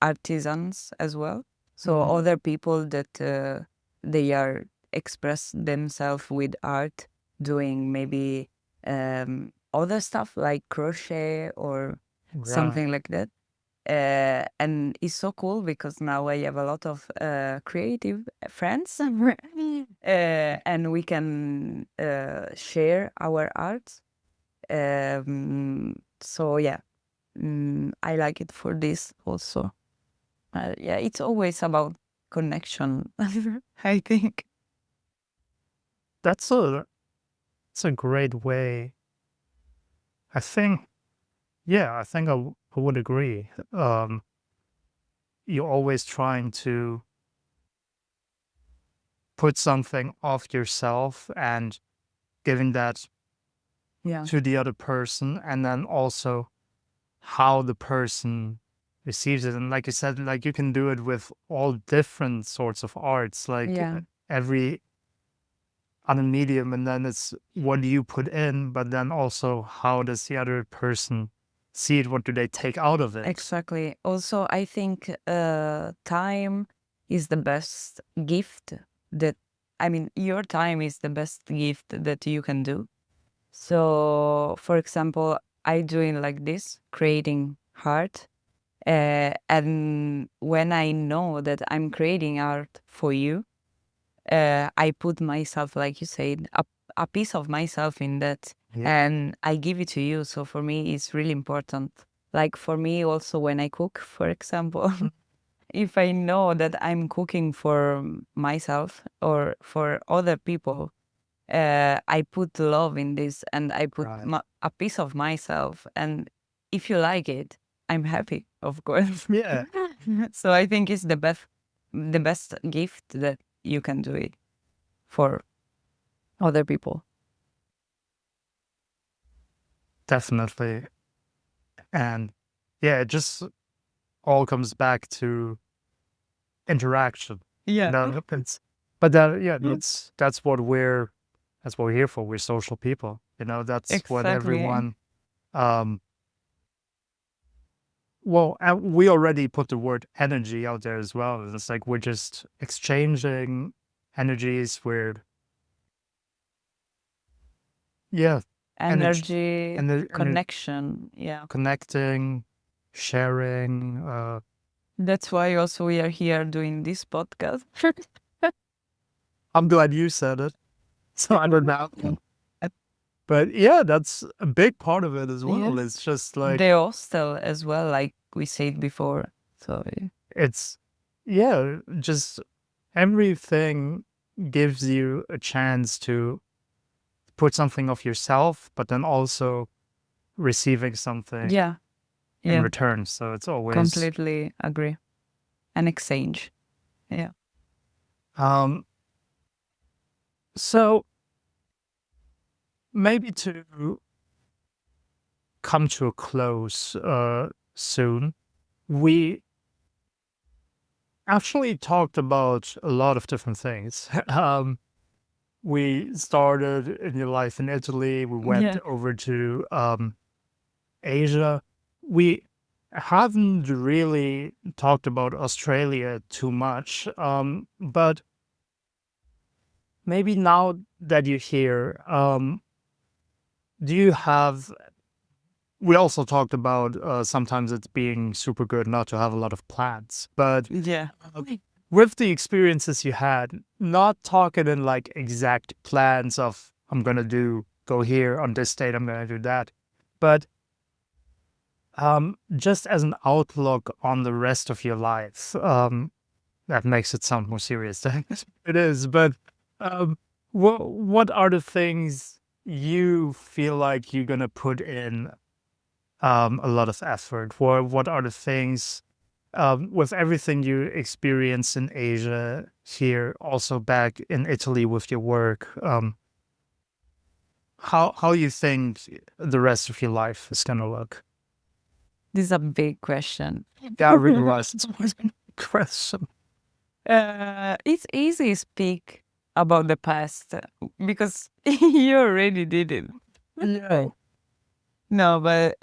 artisans as well. So Mm, other people that they are express themselves with art, doing maybe other stuff like crochet or right. something like that. And it's so cool because now I have a lot of creative friends, and we can share our art. So yeah, I like it for this also. Yeah, it's always about connection, I think. That's a great way. I think, yeah, I think I would agree. You're always trying to put something of yourself and giving that Yeah. to the other person, and then also how the person receives it. And like you said, like you can do it with all different sorts of arts, like Yeah. every on a medium, and then it's what do you put in, but then also how does the other person see it? What do they take out of it? Exactly. Also, I think time is the best gift that, I mean, your time is the best gift that you can do. So, for example, I doing like this, creating art. And when I know that I'm creating art for you, I put myself, like you said, a piece of myself in that, Yeah. and I give it to you. So for me, it's really important. Like for me, also when I cook, for example, Mm, if I know that I'm cooking for myself or for other people, I put love in this, and I put right. a piece of myself. And if you like it, I'm happy, of course. Yeah. So I think it's the best gift that you can do it for other people. Definitely. And yeah, it just all comes back to interaction. Yeah. No, it's, but that, yeah, that's what we're That's what we're here for. We're social people. That's what Exactly. everyone. Well, we already put the word energy out there as well. It's like we're just exchanging energies. Yeah, Energy, and connection. Yeah. connecting, sharing. That's why also we are here doing this podcast. I'm glad you said it. So I don't know. But yeah, that's a big part of it as well. Yeah. It's just like The hostel as well, like we said before. So it's just everything gives you a chance to put something of yourself, but then also receiving something yeah, in yeah, return. So it's always completely agree. An exchange. Yeah. So maybe to come to a close soon, we actually talked about a lot of different things. We started in your life in Italy. We went Yeah. over to Asia. We haven't really talked about Australia too much, but maybe now that you're here, do you have? We also talked about sometimes it's being super good not to have a lot of plans, but Yeah. with the experiences you had, not talking in like exact plans of I'm gonna go here on this date, I'm gonna do that, but just as an outlook on the rest of your life. That makes it sound more serious than it is, but what are the things you feel like you're gonna put in a lot of effort? What are the things with everything you experience in Asia, here, also back in Italy with your work? How you think the rest of your life is gonna look? This is a big question. Yeah, I realize it's always been a question. It's easy to speak about the past because you already did it. Yeah. No, but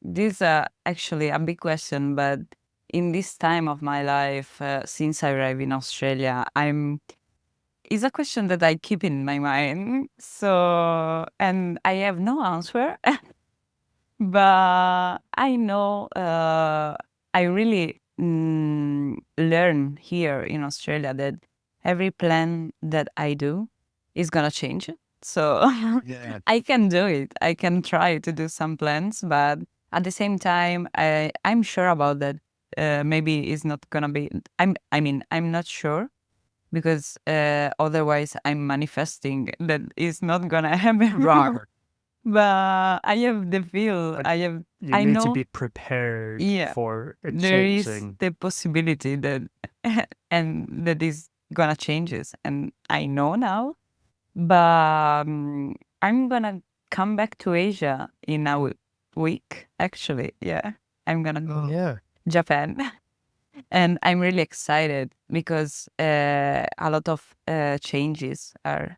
this is actually a big question. But in this time of my life, since I arrived in Australia, it's a question that I keep in my mind. So, and I have no answer, but I know I really learn here in Australia that every plan that I do is gonna change. So Yeah. I can do it. I can try to do some plans, but at the same time, I'm sure about that. Maybe it's not gonna be. I'm not sure because otherwise I'm manifesting that it's not gonna happen. Right. But I have the feel. But I have. you I need to know. be prepared Yeah, for it there is changing. the possibility that and that is gonna changes, and I know now. But I'm gonna come back to Asia in a week. Actually, yeah, I'm gonna go Yeah. Japan, and I'm really excited because a lot of changes are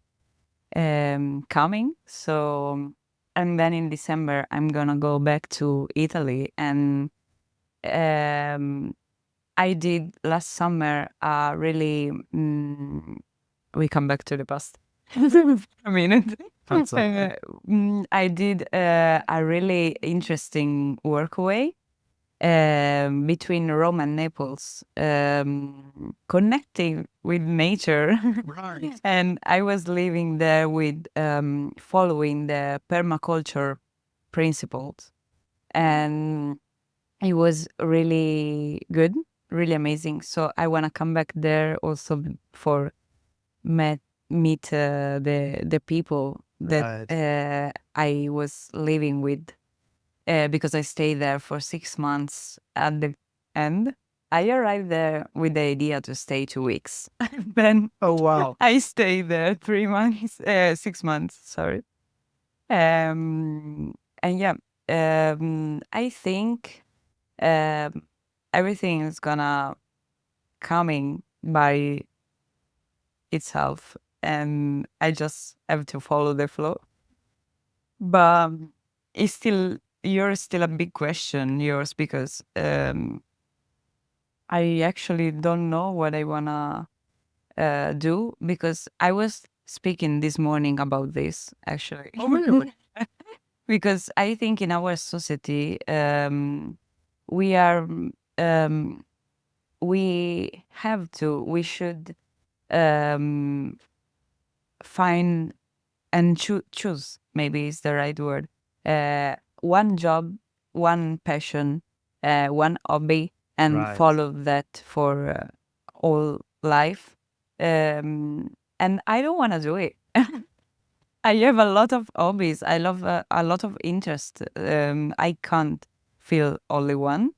coming. So, and then in December, I'm gonna go back to Italy, and I did last summer really. We come back to the past. A minute. That's okay. I did a really interesting workaway between Rome and Naples, connecting with nature. Right. And I was living there with following the permaculture principles. And it was really good, really amazing. So I want to come back there also for meet the people that Right. I was living with because I stayed there for 6 months. At the end, I arrived there with the idea to stay 2 weeks. Then Oh wow. I stayed there 3 months, 6 months. Sorry. And yeah, I think everything is gonna coming by itself. and I just have to follow the flow. But you're still a big question, yours, because I actually don't know what I wanna do, because I was speaking this morning about this actually. Oh, really? Because I think in our society, we are we should um, find and choose, maybe is the right word, one job, one passion, one hobby, and Right. follow that for all life. And I don't want to do it. I have a lot of hobbies. I love a lot of interest. I can't feel only one.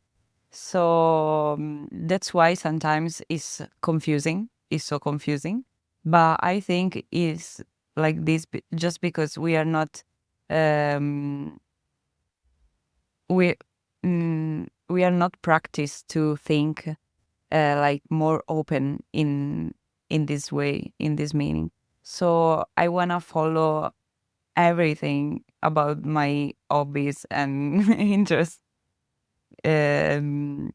So that's why sometimes it's confusing. It's so confusing. But I think it's like this just because we are not um, we we are not practiced to think like more open in this way, in this meaning. So I wanna follow everything about my hobbies and interests. Um,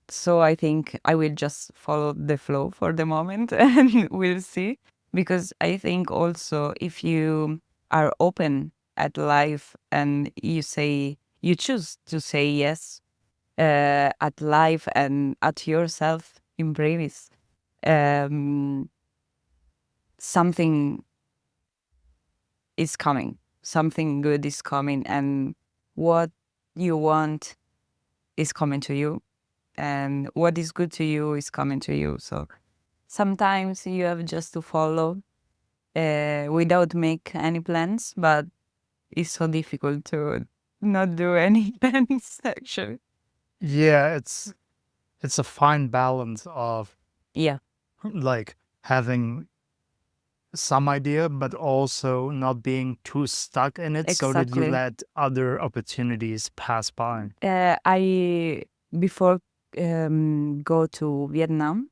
so I think I will just follow the flow for the moment and we'll see. Because I think also if you are open at life and you choose to say yes at life and at yourself in previous, um, something is coming, something good is coming, and what you want is coming to you, and what is good to you is coming to you. So sometimes you have just to follow without make any plans, but it's so difficult to not do any plans actually. Yeah, it's a fine balance of Yeah, like having some idea, but also not being too stuck in it so that you exactly. let other opportunities pass by. I before go to Vietnam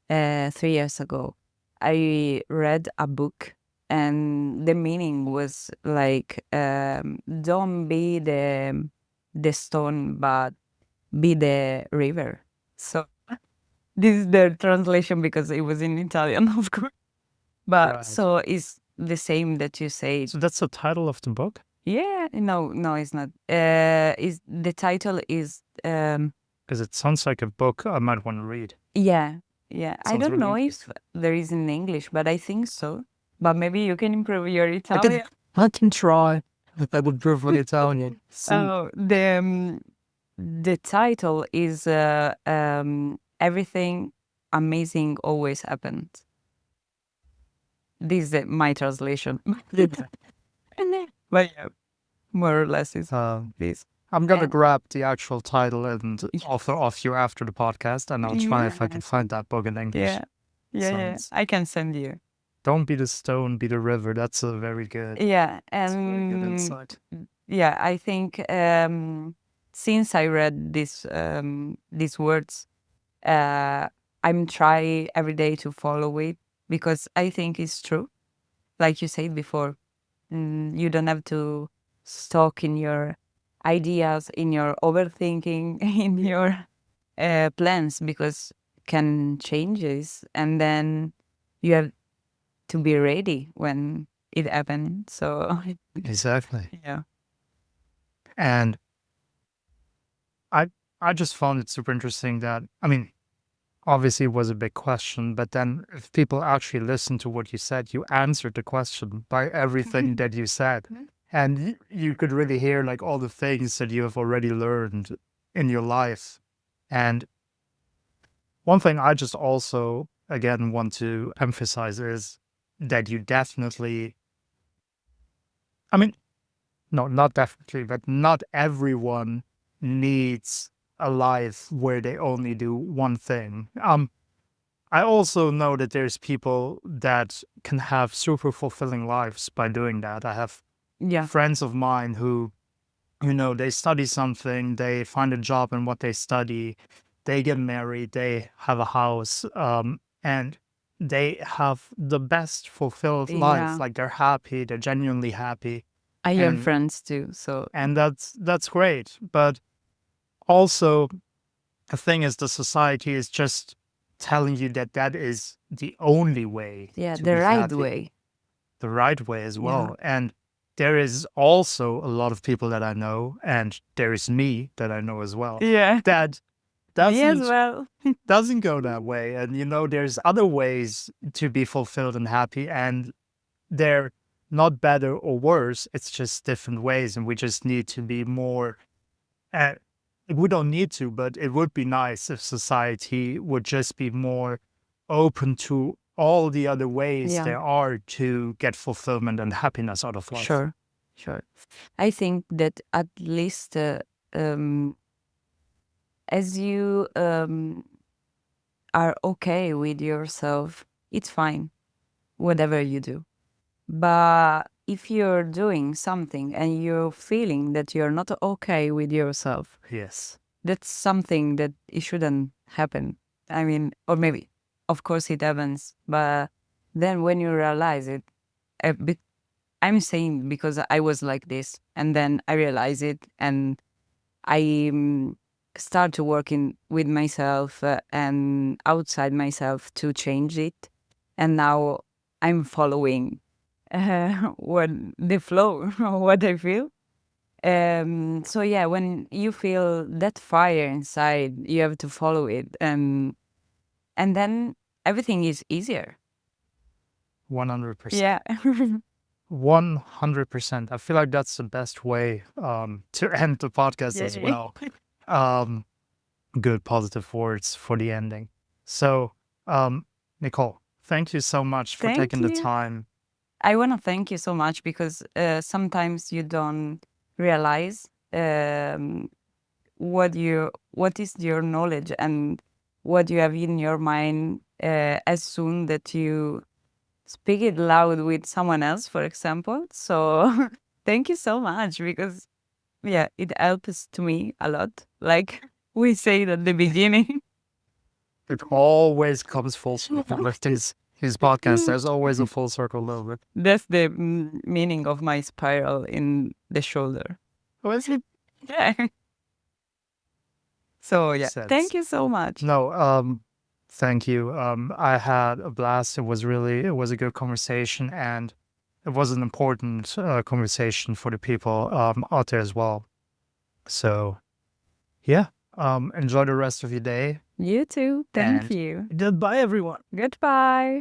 3 years ago, I read a book, and the meaning was like, don't be the stone, but be the river. So this is the translation because it was in Italian, of course. But Right. so it's the same that you say. So that's the title of the book? Yeah, no, it's not. Is the title is Because it sounds like a book I might want to read. yeah, yeah. I Sounds don't really know if interesting. there is in English, but I think so. But maybe you can improve your I can Italian. I can try. I would prefer Italian. Oh, the title is Everything Amazing Always Happens. This is my translation. But yeah, more or less is this. I'm gonna And grab the actual title and yes, author off you after the podcast, and I'll try if I can yeah, find that book in English. yeah, yeah. Sounds. I can send you. Don't be the stone, be the river. That's a very good. Yeah, That's a very good and insight. yeah, I think since I read these words, uh, I'm try every day to follow it because I think it's true. Like you said before, you don't have to stuck in your ideas, in your overthinking, in your plans because can changes, and then you have to be ready when it happens. So Exactly. yeah. And I I just found it super interesting that I mean, obviously it was a big question, but then if people actually listen to what you said, you answered the question by everything that you said. And you could really hear like all the things that you have already learned in your life. And one thing I just also again want to emphasize is that you definitely I mean, no, not definitely, but not everyone needs a life where they only do one thing. I also know that there's people that can have super fulfilling lives by doing that. I have Yeah. friends of mine who, they study something, they find a job in what they study, they get married, they have a house, and they have the best fulfilled life. Yeah. Like they're happy, they're genuinely happy, I have and friends too, so that's great. But also, the thing is, the society is just telling you that that is the only way yeah, to the be right happy, way. the right way as Yeah. well. And there is also a lot of people that I know, and there is me that I know as well, Yeah. that Me as doesn't well. doesn't go that way. And there's other ways to be fulfilled and happy, and they're not better or worse. It's just different ways, and we just need to be more. Uh, we don't need to, but it would be nice if society would just be more open to all the other ways Yeah, there are to get fulfillment and happiness out of life. sure, sure. I think that at least um, as you are okay with yourself, it's fine, whatever you do. But if you're doing something and you're feeling that you're not okay with yourself, Yes. that's something that it shouldn't happen. I mean, or maybe, of course, it happens, but then when you realize it, a bit, I'm saying because I was like this, and then I realize it, and I start to working with myself and outside myself to change it, and now I'm following what the flow, what I feel. So yeah, when you feel that fire inside, you have to follow it, and then everything is easier. 100%. Yeah. 100%. I feel like that's the best way to end the podcast as Yay. well. Um, good positive words for the ending. So, Nicole, thank you so much for Thank taking the you. time. I want to thank you so much because sometimes you don't realize what is your knowledge and what you have in your mind as soon that you speak it loud with someone else, for example. So thank you so much because yeah, it helps to me a lot. Like we said at the beginning. It always comes full circle with his podcast. There's always a full circle of it. That's the meaning of my spiral in the shoulder. Was it? Yeah. So yeah, Sense. thank you so much. No, thank you. I had a blast. It was a good conversation, and it was an important conversation for the people out there as well. So, yeah, enjoy the rest of your day. You too. Thank And you. goodbye, everyone. Goodbye.